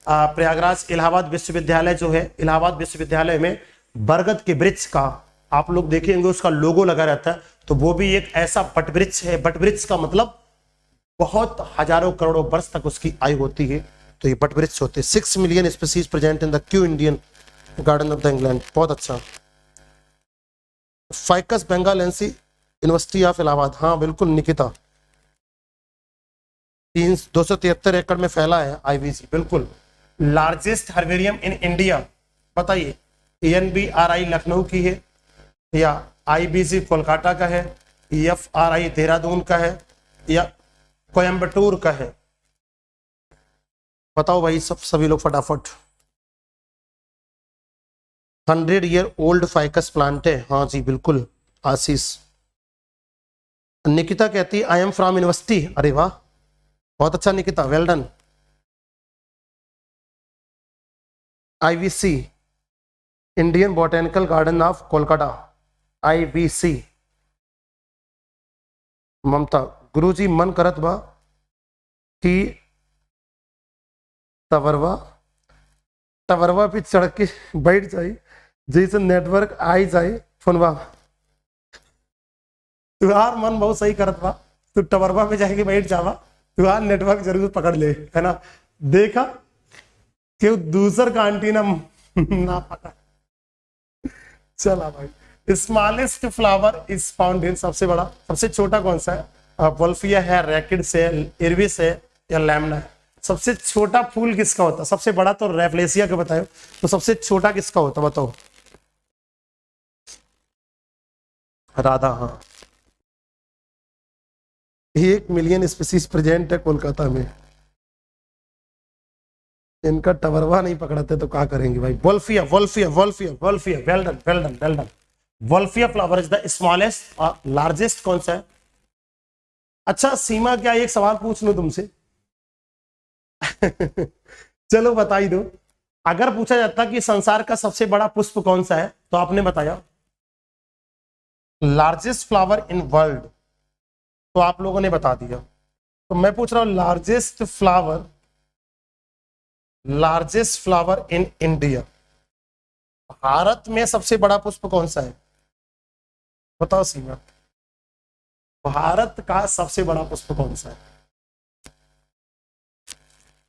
प्रयागराज इलाहाबाद विश्वविद्यालय जो है, इलाहाबाद विश्वविद्यालय में बरगद के वृक्ष का आप लोग देखेंगे उसका लोगो लगा रहता है, तो वो भी एक ऐसा बटवृक्ष है। बटवृक्ष का मतलब बहुत हजारों करोड़ों वर्ष तक उसकी आयु होती है, तो ये बटवृक्ष होते हैं। 6 million species present in the Q Indian garden of the England. बहुत अच्छा। फाइकस बेंगालेंसी यूनिवर्सिटी ऑफ इलाहाबाद, हाँ बिल्कुल निकिता। 273 एकड़ में फैला है IBC, बिल्कुल। लार्जेस्ट हर्बेरियम इन इंडिया बताइए, NBRI लखनऊ की है, या IBC कोलकाता का है, FRI देहरादून का है, या कोयम्बटूर का है? बताओ भाई सब सभी लोग फटाफट। 100 ईयर ओल्ड फाइकस प्लांट है, हाँ जी बिल्कुल आशीष। निकिता कहती आई एम फ्रॉम यूनिवर्सिटी, अरे वाह बहुत अच्छा Nikita, well done. IBC Indian botanical garden of Kolkata, IBC। ममता गुरुजी मन करत बा कि टवरवा टवरवा पे चढ़ के बैठ जाए, जैसे नेटवर्क आई जाए फोनवा। तुहार मन बहुत सही करत बा, तू टवरवा पे जाके बैठ जावा, तुहार नेटवर्क जरूर पकड़ ले, है ना। देखा कि दूसर का एंटीना ना पकड़। चला भाई। स्मॉलेस्ट फ्लावर इज फाउंड इन, सबसे बड़ा, सबसे छोटा कौन सा है? वोल्फिया है, रैकिड्स है, इरविस है, या लैमना है? सबसे छोटा फूल किसका होता है? सबसे बड़ा तो रेफलेसिया का बताओ, तो सबसे छोटा किसका होता बताओ? राधा, हाँ। 1 मिलियन स्पीसीज प्रेजेंट है कोलकाता में, इनका टवरवा नहीं पकड़ते तो क्या करेंगे भाई? Wolffia Wolffia Wolffia Wolffia, well done well done well done. Wolffia flower is the smallest और लार्जेस्ट कौन सा है? अच्छा सीमा, क्या एक सवाल पूछ लूं तुमसे? चलो बता ही दो। अगर पूछा जाता कि संसार का सबसे बड़ा पुष्प कौन सा है, तो आपने बताया लार्जेस्ट फ्लावर इन वर्ल्ड, तो आप लोगों ने बता दिया। तो मैं पूछ रहा हूं largest flower in India, Bharat में सबसे बड़ा पुष्प कौन सा है? बताओ सीमा, भारत का सबसे बड़ा पुष्प कौन सा है?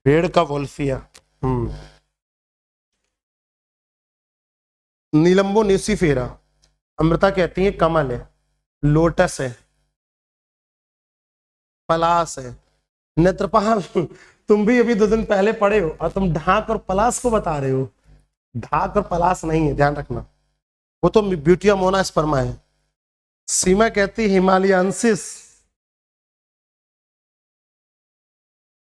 पेड़ का वोल्फिया। नीलंबो न्यूसीफेरा। अमृता कहती है कमल है, लोटस है, पलास है। नेत्रपाल तुम भी अभी 2 दिन पहले पढ़े हो और तुम ढाक और पलास को बता रहे हो। ढाक और पलास नहीं है, ध्यान रखना, वो तो ब्यूटिया मोनास्पर्मा है। सीमा कहती हिमालयंसिस,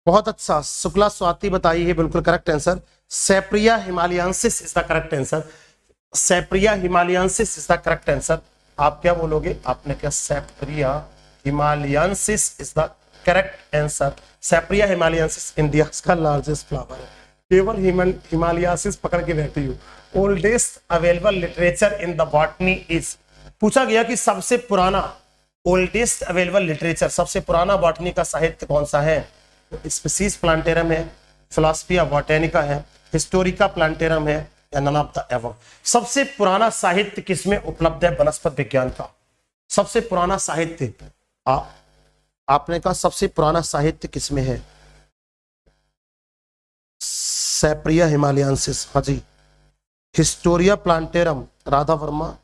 बहुत अच्छा। शुक्ला स्वाति बताई है, बिल्कुल correct answer. Sapria himalayensis is the correct answer. Sapria himalayensis is the correct answer. आप क्या बोलोगे? आपने क्या? Sapria himalayensis is the correct answer. Sapria himalayensis India का लार्जेस्ट फ्लावर है। केवल हिमालयंसिस पकड़ के बैठी हूँ। Oldest available literature in the botany is, पूछा गया कि सबसे पुराना, ओल्डेस्ट अवेलेबल लिटरेचर, सबसे पुराना बॉटनी का साहित्य कौन सा है? स्पीसीज प्लांटेरम है, फिलॉसफी ऑफ बॉटेनिका है, हिस्टोरिका प्लांटेरम है, या नन ऑफ द एबव। सबसे पुराना साहित्य किसमें उपलब्ध है वनस्पति विज्ञान का? सबसे पुराना साहित्य, आपने कहा सबसे पुराना साहित्य किसमें है? सेप्रिया हिमालयंसिस, हाँ जी। Historia plantarum, Radha Verma.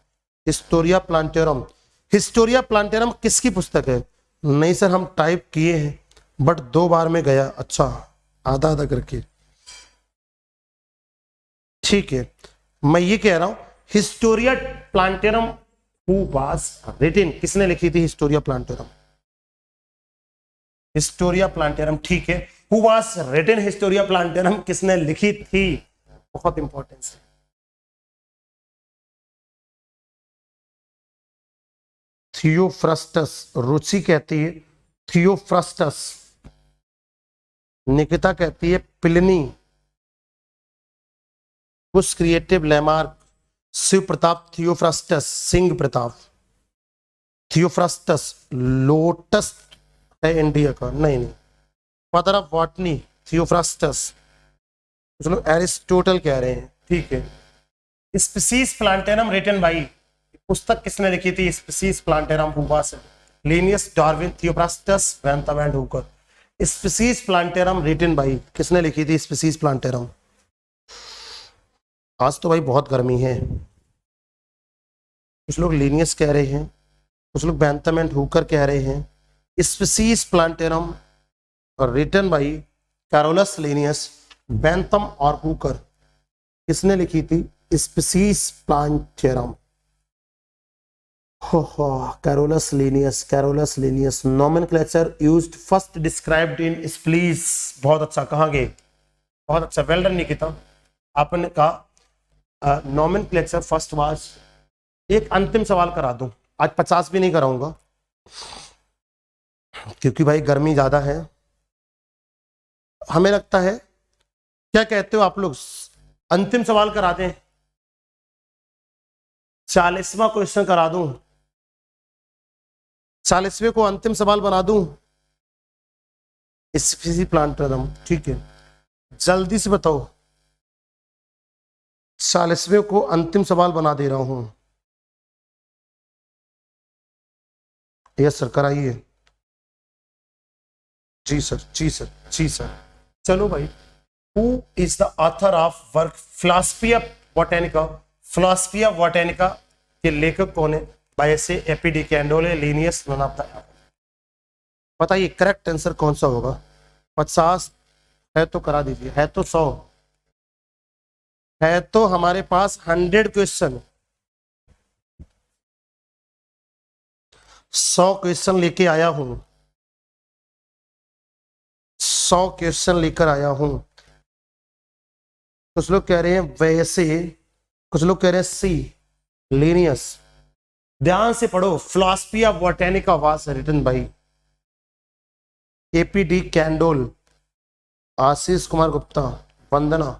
Historia plantarum, Historia plantarum किसकी पुस्तक है? नहीं सर हम टाइप किए हैं बट 2 बार में गया। अच्छा, आधा आधा करके, ठीक है। मैं ये कह रहा हूं Historia Plantarum who was written, किसने लिखी थी हिस्टोरिया प्लांटेरम? हिस्टोरिया प्लांटेरम, ठीक है। Who was written Historia Plantarum, किसने लिखी थी? बहुत इंपॉर्टेंट है। थियोफ्रस्टस, रुचि कहती है थियोफ्रस्टस, निकिता कहती है प्लिनी, कुछ creative Lamarck, Shiv Pratap Theophrastus, Singh Pratap Theophrastus, lotus है इंडिया का, नहीं, फादर ऑफ बॉटनी थियोफ्रस्टस, कुछ लोग एरिस्टोटल कह रहे हैं, ठीक है। स्पीसीज प्लांटेरम रिटन बाई, पुस्तक किसने लिखी थी? Species plantarum who was Linnaeus, Darwin, Theophrastus, Bentham and Hooker. Species plantarum written by, किसने लिखी थी स्पीसीज प्लांटेरम? आज तो भाई बहुत गर्मी है, कुछ लोग लीनियस कह रहे हैं, कुछ लोग बैंथम एंड हुकर कह रहे हैं। Species plantarum written by Carolus Linnaeus, Bentham और हुकर, किसने लिखी थी species plantarum? Carolus Linnaeus, nomenclature used first described in species. बहुत अच्छा, कहाँ गए? बहुत अच्छा, वेल डन निकिता, आपने कहा नोमेनक्लेचर फर्स्ट वाज। एक अंतिम सवाल करा दूं, आज 50 भी नहीं कराऊंगा क्योंकि भाई गर्मी ज्यादा है। हमें लगता है, क्या कहते हो आप लोग, अंतिम सवाल करा दें? 40वां क्वेश्चन करा दूं, 40वें को अंतिम सवाल बना दूं। स्पीसीज प्लांटेरम, ठीक है, जल्दी से बताओ। 40वें को अंतिम सवाल बना दे रहा हूं। यस सर, कराइए। जी सर, जी सर, जी सर। चलो भाई, who is the author of work philosophy of botanica? Philosophy of botanica के लेखक कौन है? बाय से AP de Candolle, Linnaeus, none of the. बताइए करेक्ट आंसर कौन सा होगा? 50 है तो करा दीजिए, है तो 100 है तो हमारे पास 100 क्वेश्चन, 100 क्वेश्चन लेके आया हूं, 100 क्वेश्चन लेकर आया हूं। कुछ लोग कह रहे हैं वैसे, कुछ लोग कह रहे हैं सी लीनियस। ध्यान से पढ़ो, philosophy of botanica was written by AP de Candolle, Ashish Kumar Gupta, Vandana,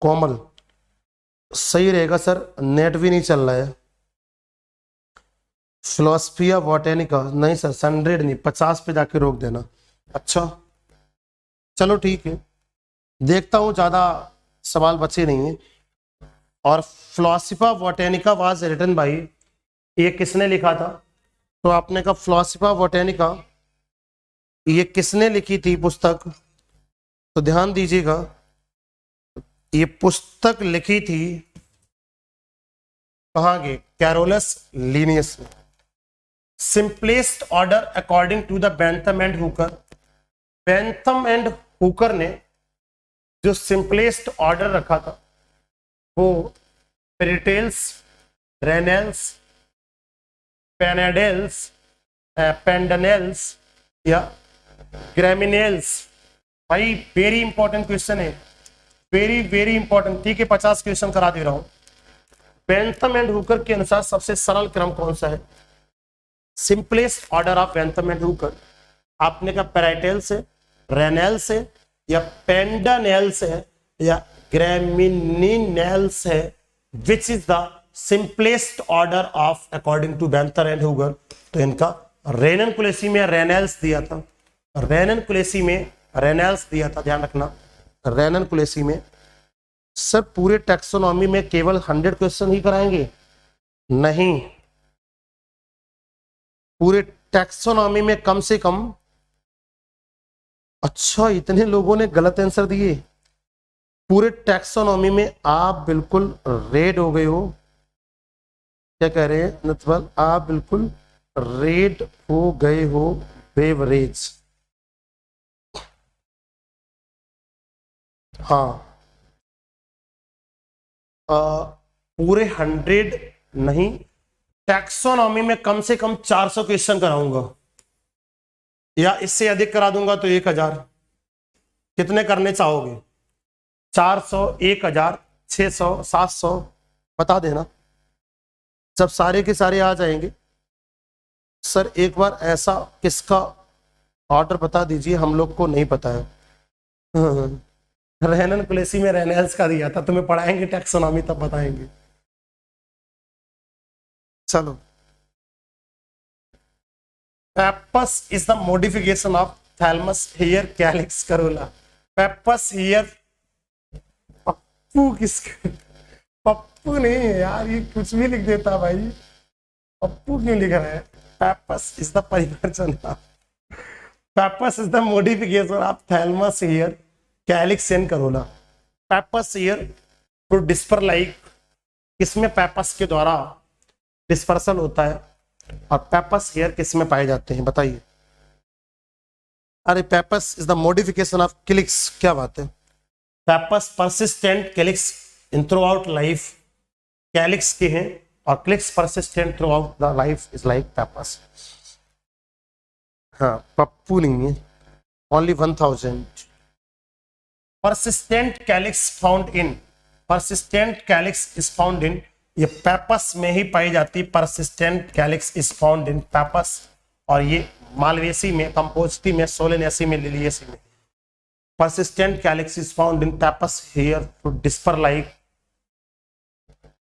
Komal. सही रहेगा सर, नेट भी नहीं चल रहा है। फिलोसफी ऑफ बोटेनिका नहीं सर, 100 नहीं, 50 पे जाके रोक देना। अच्छा चलो ठीक है, देखता हूं ज्यादा सवाल बचे नहीं है। और philosophy of botanica was written by, ये किसने लिखा था? तो आपने कहा फिलोसफी ऑफ बोटेनिका, ये किसने लिखी थी पुस्तक? तो ध्यान दीजिएगा, ये पुस्तक लिखी थी कहां गए? कैरोलस लीनियस में। Simplest order according to the Bentham and Hooker. Bentham and Hooker ने जो सिंपलेस्ट ऑर्डर रखा था वो पेरिटेल्स, रेनेल्स, पेनाडेल्स, पेंडनेल्स या ग्रेमिनेल्स। भाई वेरी इंपॉर्टेंट क्वेश्चन है, वेरी वेरी इंपॉर्टेंट, ठीक है। 50 क्वेश्चन करा दे रहा हूं। बैंथम एंड हुकर के अनुसार सबसे सरल क्रम कौन सा है? Simplest order of Bentham and Hooker, आपने कहा पेराइटेल्स है, रेनेल्स है या पेंडानेल्स है या ग्रेमिनिनेल्स है। Which is the simplest order of according to Bentham and Hooker? तो इनका रेनन कुलेसी में रेनेल्स दिया था, रेनन कुलेसी में रेनेल्स दिया था, ध्यान रखना। रेनन कुलेसी में। सर पूरे टैक्सोनॉमी में केवल 100 क्वेश्चन ही कराएंगे? नहीं, पूरे टैक्सोनॉमी में कम से कम, अच्छा इतने लोगों ने गलत आंसर दिए। पूरे टैक्सोनॉमी में आप बिल्कुल रेड हो गए हो। क्या कह रहे हैं नथवाल? आप बिल्कुल रेड हो गए हो, बेवरेज। हाँ पूरे 100 नहीं, टैक्सोनॉमी में कम से कम 400 क्वेश्चन कराऊंगा, या इससे अधिक करा दूंगा तो 1000। कितने करने चाहोगे? 400, 1000, 600, 700, बता देना। जब सारे के सारे आ जाएंगे, सर एक बार ऐसा किसका ऑर्डर बता दीजिए, हम लोग को नहीं पता है। रेनन कुलेसी में रेनल्स का दिया था, तुम्हें पढ़ाएंगे टैक्सोनॉमी तब बताएंगे। चलो, pappus is the modification of thalamus hair calyx corolla. Pappus hair, पप्पू किसका? पप्पू नहीं है यार, ये कुछ भी लिख देता भाई, पप्पू क्यों लिख रहा है? पेपस इज द परिवर्तन, pappus is the modification of thalamus hair calyx and corolla. Pappus hair to disperse like, किसमें पेपस के द्वारा डिस्पर्सल होता है, और पेपस हेयर किस में पाए जाते हैं बताइए? अरे pappus is the modification of calyx, क्या बात है। Pappus persistent calyx in through out life, calyx के हैं, और calyx persistent through out the life is like pappus. हाँ, पप्पू नहीं है, only 1000। Persistent calyx found in, persistent calyx is found in, ये पेपस में ही पाई जाती। Persistent calyx is found in pappus, और ये मालवेसी में, कंपोजिटी में, सोलेनेसी में, लिलिएसी में। Persistent calyx is found in pappus hair to disperse like,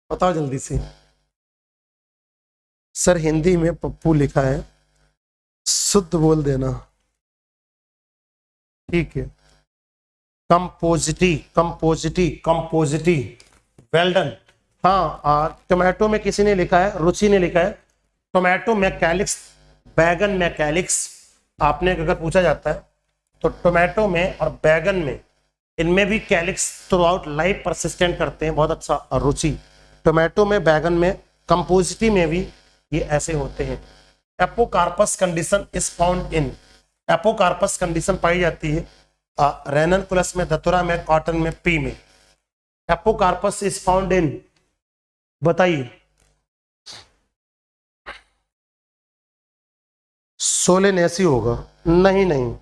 बताओ जल्दी से। सर हिंदी में पप्पू लिखा है, शुद्ध बोल देना, ठीक है। Compositae, Compositae, Compositae, well done. हाँ, टोमेटो में किसी ने लिखा है, रुचि ने लिखा है, टोमेटो में कैलिक्स, बैगन में कैलिक्स। आपने अगर पूछा जाता है तो टोमेटो में और बैगन में, इनमें भी calyx through out life persistent करते हैं। बहुत अच्छा रुचि, टोमेटो में, बैगन में, कंपोजिटी में भी ये ऐसे होते हैं। Apocarpous condition is found in, apocarpous condition पाई जाती है रेननकुलस में, धतुरा में, कॉटन में, पी में। एपोकार्पस इज फाउंड इन, बताइए। सोलेनेसी होगा, नहीं नहीं,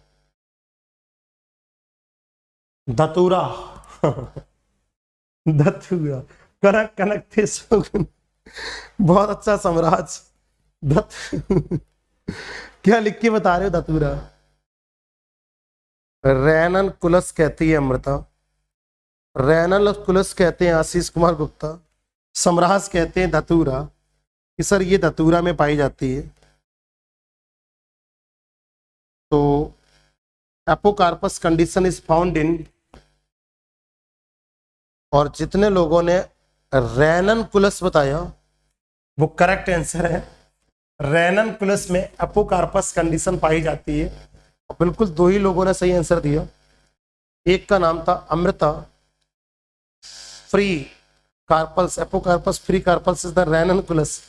धतूरा। धतूरा, कनक कनक थे सुगुन, बहुत अच्छा सम्राज। क्या लिख के बता रहे हो? धतूरा। रेनन कुलस कहती है अमृता, रेनल कुलस कहते हैं आशीष कुमार गुप्ता, सम्राज कहते हैं धतूरा, कि सर ये धतूरा में पाई जाती है। तो एपोकार्पस कंडीशन इज फाउंड इन, और जितने लोगों ने रेनन कुलस बताया वो करेक्ट आंसर है। रेनन कुलस में एपोकार्पस कंडीशन पाई जाती है। बिल्कुल 2 ही लोगों ने सही आंसर दिया। एक का नाम था Amrita, free carpels, apocarpous free carpels is the ranunculus.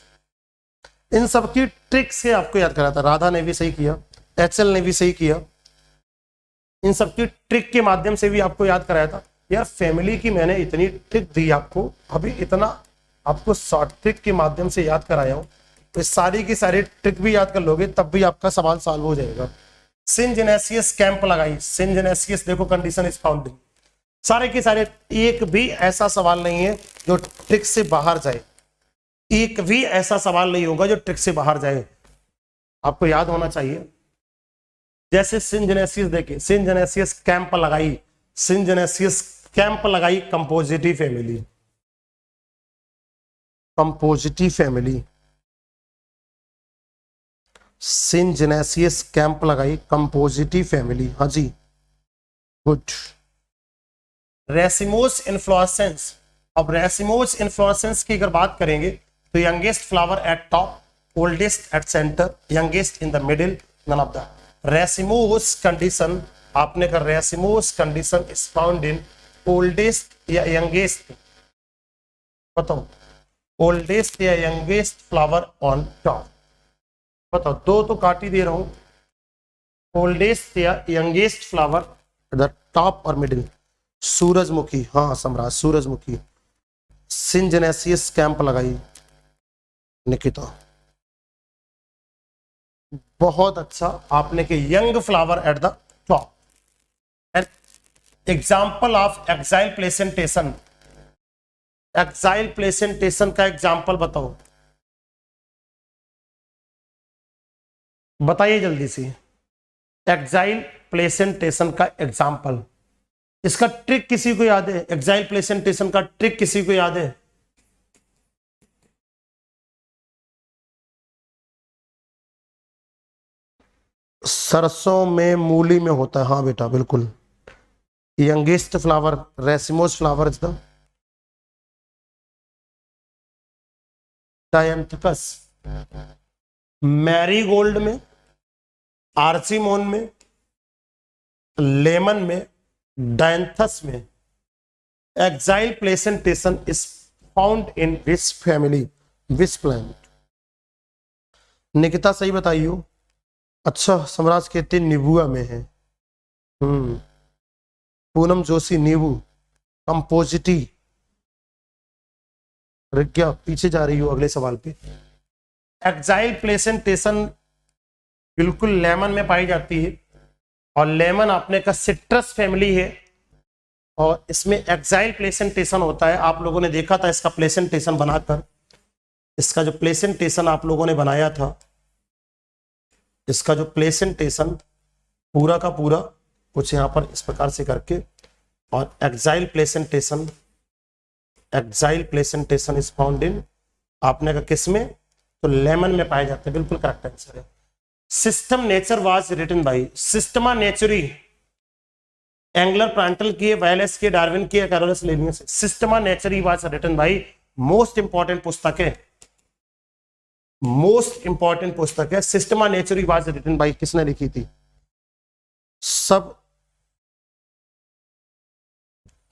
इन सब की ट्रिक से आपको याद करा था। राधा ने भी सही किया, एचएल ने भी सही किया। इन सब की ट्रिक के माध्यम से भी आपको याद कराया था। यार फैमिली की मैंने इतनी ट्रिक दी आपको, अभी इतना आपको शॉर्ट ट्रिक के माध्यम से याद कराया हूं, तो सारी की सारी ट्रिक भी याद कर लोगे तब भी आपका सवाल सॉल्व हो जाएगा। सिंजेनेसियस कैंप लगाई, सिंजेनेसियस देखो कंडीशन इज फाउंड इन। सारे के सारे, एक भी ऐसा सवाल नहीं है जो ट्रिक से बाहर जाए, एक भी ऐसा सवाल नहीं होगा जो ट्रिक से बाहर जाए, आपको याद होना चाहिए। जैसे सिंजेनेसियस देखे, सिंजेनेसियस कैंप लगाई, सिंजेनेसियस कैंप लगाई compositae family, compositae family. Syngenesious camp लगाई कंपोजिटिव फैमिली, हाँ जी, गुड। रेसिमोस इन्फ्लोरेसेंस, अब रेसिमोस इन्फ्लोरेसेंस की अगर बात करेंगे तो youngest flower at top, oldest at centre, youngest in the middle, none of the. Racemose condition, आपने कहा racemose condition is found in oldest या यंगेस्ट, बताओ ओल्डेस्ट या यंगेस्ट फ्लावर ऑन टॉप, बताओ। 2 तो काट ही दे रहा हूं, ओल्डेस्ट या यंगेस्ट फ्लावर द टॉप और मिडिल। सूरजमुखी, हाँ सम्राट, सूरजमुखी। सिंजेनेसियस कैंप लगाई निकिता। बहुत अच्छा आपने के young flower at the top. An example of exile placentation, exile placentation का एग्जाम्पल बताओ, बताइए जल्दी से। एक्साइल प्लेसेंटेशन का एग्जाम्पल, इसका ट्रिक किसी को याद है? एक्साइल प्लेसेंटेशन का ट्रिक किसी को याद है? सरसों में मूली में होता है, हाँ बेटा बिल्कुल। Youngest flower, racemose flower is the dianthus. Marigold में, आर्चिमोन में, लेमन में, डायंथस में axile placentation is found in which family, which plant? Nikita सही बताइयो। अच्छा, समराज कहते नीबुआ में है। पूनम जोशी नींबू, कंपोजिटी। क्या पीछे जा रही हो अगले सवाल पे। एक्साइल प्लेसेंटेशन बिल्कुल लेमन में पाई जाती है, और लेमन आपने का सिट्रस फैमिली है, और इसमें एक्साइल प्लेसेंटेशन होता है। आप लोगों ने देखा था इसका प्लेसेंटेशन बनाकर, इसका जो प्लेसेंटेशन आप लोगों ने बनाया था, इसका जो प्लेसेंटेशन पूरा का पूरा कुछ यहां पर इस प्रकार से करके, और exile placentation, exile placentation is found इन, आपने का किस में? तो लेमन में पाए जाते हैं, बिल्कुल करेक्ट आंसर है। System nature was written by, Systema Naturae Engler Prantl की, वायलेस की, डार्विन की, Carolus Linnaeus. Systema नेचुरी was written by, most important पुस्तक है, मोस्ट इंपॉर्टेंट पुस्तक है। सिस्टमा नेचुरी वाज रिटन बाई किसने लिखी थी? सब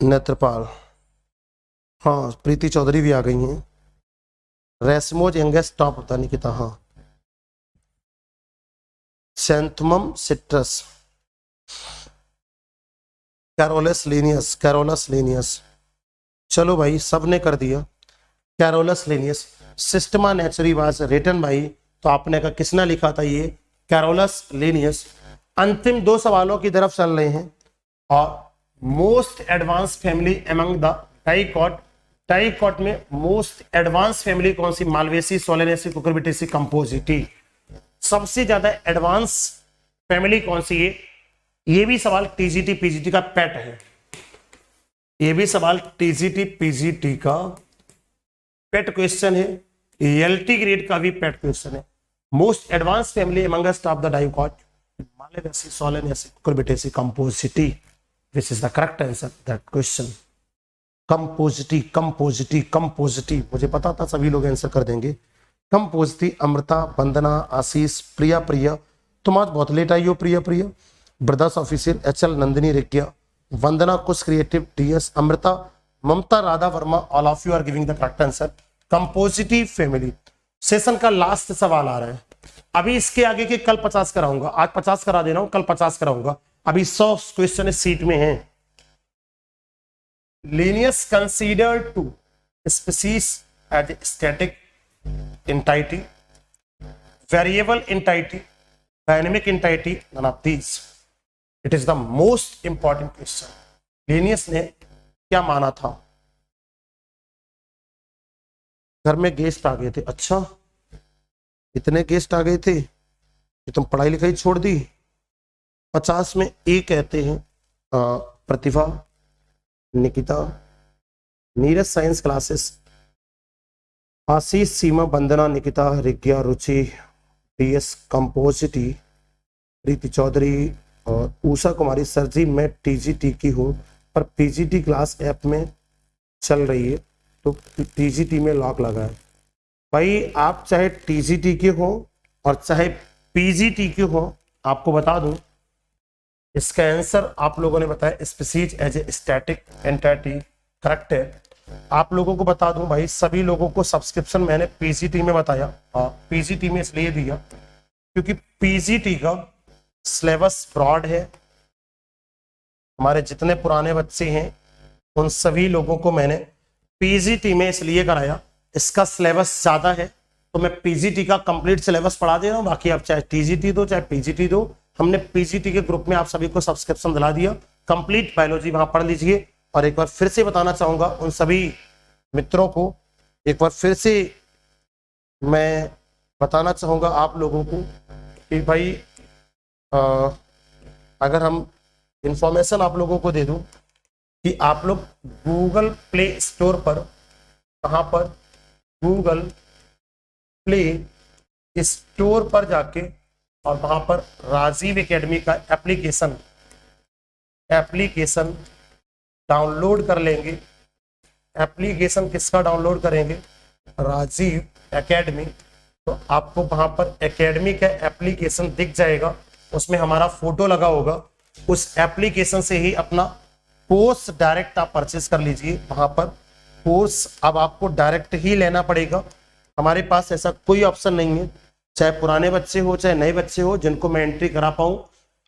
नेत्रपाल। हाँ, प्रीति चौधरी भी आ गई हैं। रेसमोज यंगेस्ट टॉप होता निकिता, हाँ। सेंथमम citrus, Carolus Linnaeus, Carolus Linnaeus. चलो भाई, सबने कर दिया। Carolus Linnaeus, systema नेचुरी was written by, तो आपने का किसने लिखा था? ये कैरोलस लीनियस। अंतिम दो सवालों की तरफ चल रहे हैं, और most advance family among the dicot, dicot में मोस्ट एडवांस फैमिली कौन सी? Malvaceae, Solanaceae, Cucurbitaceae, Compositae. सबसे ज्यादा एडवांस फैमिली कौन सी है? ये भी सवाल टीजीटी पीजीटी का पेट है, ये भी सवाल टीजीटी पीजीटी का पेट क्वेश्चन है, एलटी ग्रेड का भी पेट क्वेश्चन है। Most advance family amongst of the dicot, Malvaceae, Solanaceae, Cucurbitaceae, Compositae. Which is the correct answer that question. Compositae, Compositae, Compositae, मुझे पता था सभी लोग आंसर कर देंगे। कंपोजिटी, अमृता, वंदना, आशीष, प्रिया, प्रिया, तुम आज बहुत लेट आई हो। Priya, Priya, brothers official, HL, Nandini, Rigya, Vandana, कुछ creative, DS, Amrita, Mamta, Radha Verma, all of you are giving the correct answer. Compositae family. Session का लास्ट सवाल आ रहा है। अभी इसके आगे के कल 50 कराऊंगा, आज 50 करा दे रहा हूं, कल 50 कराऊंगा। अभी 100 क्वेश्चन इस सीट में हैं। Linnaeus considered to species as static entity, variable entity, dynamic entity, none of these. It is the most important question. Linnaeus ने क्या माना था? घर में गेस्ट आ गए थे। अच्छा, इतने गेस्ट आ गए थे कि तुम पढ़ाई लिखाई छोड़ दी। 50 में ए कहते हैं प्रतिभा, निकिता, नीरज साइंस क्लासेस, आशीष, सीमा, वंदना, निकिता, रिज्ञा, रुचि, डीएस, कंपोजिटी, प्रीति चौधरी और उषा कुमारी। सर जी मैं टीजीटी की हूँ, पर पीजीटी क्लास ऐप में चल रही है, तो टीजीटी में लॉक लगा है। भाई आप चाहे टीजीटी के हो और चाहे पीजीटी के हो, आपको बता दूं इसका आंसर आप लोगों ने बताया species as a static entity, correct है। आप लोगों को बता दूं भाई, सभी लोगों को सब्सक्रिप्शन मैंने पीजीटी में बताया, पीजीटी में इसलिए दिया क्योंकि पीजीटी का सिलेबस ब्रॉड है। हमारे जितने पुराने बच्चे हैं उन सभी लोगों को मैंने पीजीटी में इसलिए कराया, इसका सिलेबस ज्यादा है तो मैं पीजीटी का कंप्लीट सिलेबस पढ़ा दे रहा हूं। बाकी आप चाहे टीजीटी दो चाहे पीजीटी दो, हमने पीजीटी के ग्रुप में आप सभी को सब्सक्रिप्शन दिला दिया, कंप्लीट बायोलॉजी वहां पढ़ लीजिए। और एक बार फिर से बताना चाहूंगा उन सभी मित्रों को, एक बार फिर से मैं बताना चाहूंगा आप लोगों को कि भाई अगर हम इंफॉर्मेशन आप लोगों को दे दूं कि आप लोग गूगल प्ले स्टोर पर, कहां पर, गूगल प्ले स्टोर पर जाके और वहां पर राजीव एकेडमी का एप्लीकेशन डाउनलोड कर लेंगे। एप्लीकेशन किसका डाउनलोड करेंगे? राजीव एकेडमी। तो आपको वहां पर एकेडमी का एप्लीकेशन दिख जाएगा, उसमें हमारा फोटो लगा होगा। उस एप्लीकेशन से ही अपना कोर्स डायरेक्ट आप परचेस कर लीजिए। वहां पर कोर्स अब आपको डायरेक्ट ही लेना पड़ेगा, हमारे पास ऐसा कोई ऑप्शन नहीं है, चाहे पुराने बच्चे हो चाहे नए बच्चे हो जिनको मैं एंट्री करा पाऊं।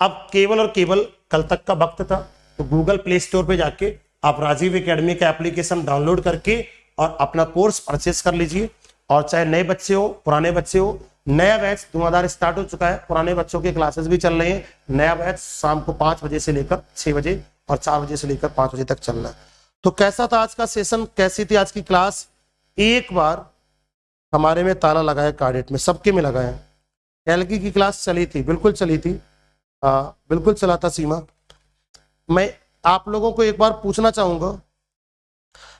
अब केवल और केवल कल तक का वक्त था, तो गूगल प्ले स्टोर पे जाके आप राजीव एकेडमी का एप्लीकेशन डाउनलोड करके और अपना कोर्स परचेस कर लीजिए। और चाहे नए बच्चे हो पुराने बच्चे हो, नया बैच 2000 स्टार्ट हो चुका है, पुराने बच्चों के क्लासेस भी चल रहे हैं। नया बैच शाम को 5 बजे से लेकर 6 बजे और 4 बजे से लेकर 5 बजे तक चल रहा है। तो कैसा था आज का सेशन, कैसी थी आज की क्लास? एक बार हमारे में ताला लगा है, कार्डेट में सबके में लगा है। एलगी की क्लास चली थी, बिल्कुल चली थी, बिल्कुल चला था सीमा। मैं आप लोगों को एक बार पूछना चाहूंगा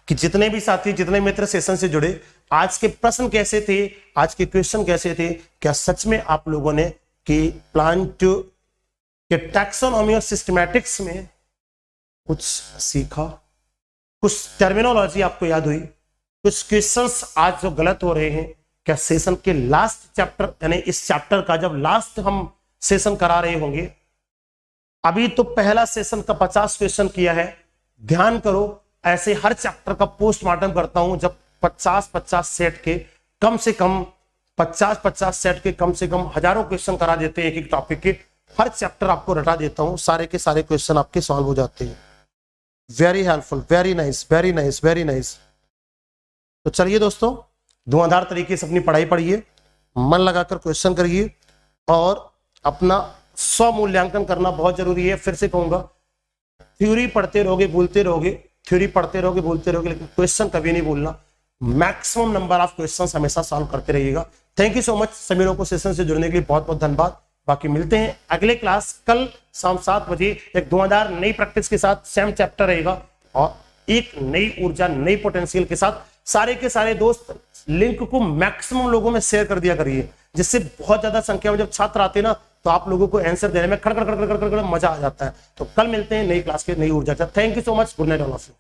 कि जितने भी साथी, जितने मित्र सेशन से जुड़े, आज के प्रश्न कैसे थे, आज के क्वेश्चन कैसे थे? क्या सच में आप लोगों ने कि प्लांट के टैक्सोनॉमी और सिस्टमैटिक्स में कुछ सीखा, कुछ टर्मिनोलॉजी आपको याद हुई, कुछ क्वेश्चंस आज जो गलत हो रहे हैं? क्या सेशन के लास्ट चैप्टर यानी इस चैप्टर का जब लास्ट हम सेशन करा रहे होंगे, अभी तो पहला सेशन का 50 क्वेश्चन किया है, ध्यान करो ऐसे हर चैप्टर का पोस्टमार्टम करता हूं जब 50-50 सेट के कम से कम 50-50 सेट के कम से कम हजारों क्वेश्चन करा देते हैं एक एक टॉपिक के। हर चैप्टर आपको रटा देता हूं, सारे के सारे क्वेश्चन आपके सॉल्व हो जाते हैं। Very helpful, very nice, very nice, very nice. तो चलिए दोस्तों, धुआंधार तरीके से अपनी पढ़ाई पढ़िए, मन लगाकर क्वेश्चन करिए और अपना स्वमूल्यांकन करना बहुत जरूरी है। फिर से कहूंगा, थ्योरी पढ़ते रहोगे भूलते रहोगे, थ्योरी पढ़ते रहोगे भूलते रहोगे, लेकिन क्वेश्चन कभी नहीं भूलना। मैक्सिमम नंबर ऑफ क्वेश्चंस हमेशा सॉल्व करते रहिएगा। थैंक यू सो मच सभी लोगों को सेशन से जुड़ने के लिए बहुत बहुत धन्यवाद। बाकी मिलते हैं अगले क्लास कल शाम 7 बजे एक धुआंधार नई प्रैक्टिस के साथ। सेम चैप्टर रहेगा और एक नई ऊर्जा, नई पोटेंशियल के साथ। सारे के सारे दोस्त लिंक को मैक्सिमम लोगों में शेयर कर दिया करिए, जिससे बहुत ज्यादा संख्या में जब छात्र आते हैं ना तो आप लोगों को आंसर देने में खड़ खड़ खड़ खड़ खड़ मजा आ जाता है। तो कल मिलते हैं नई क्लास के नई ऊर्जा के साथ। Thank you so much, good night all of you.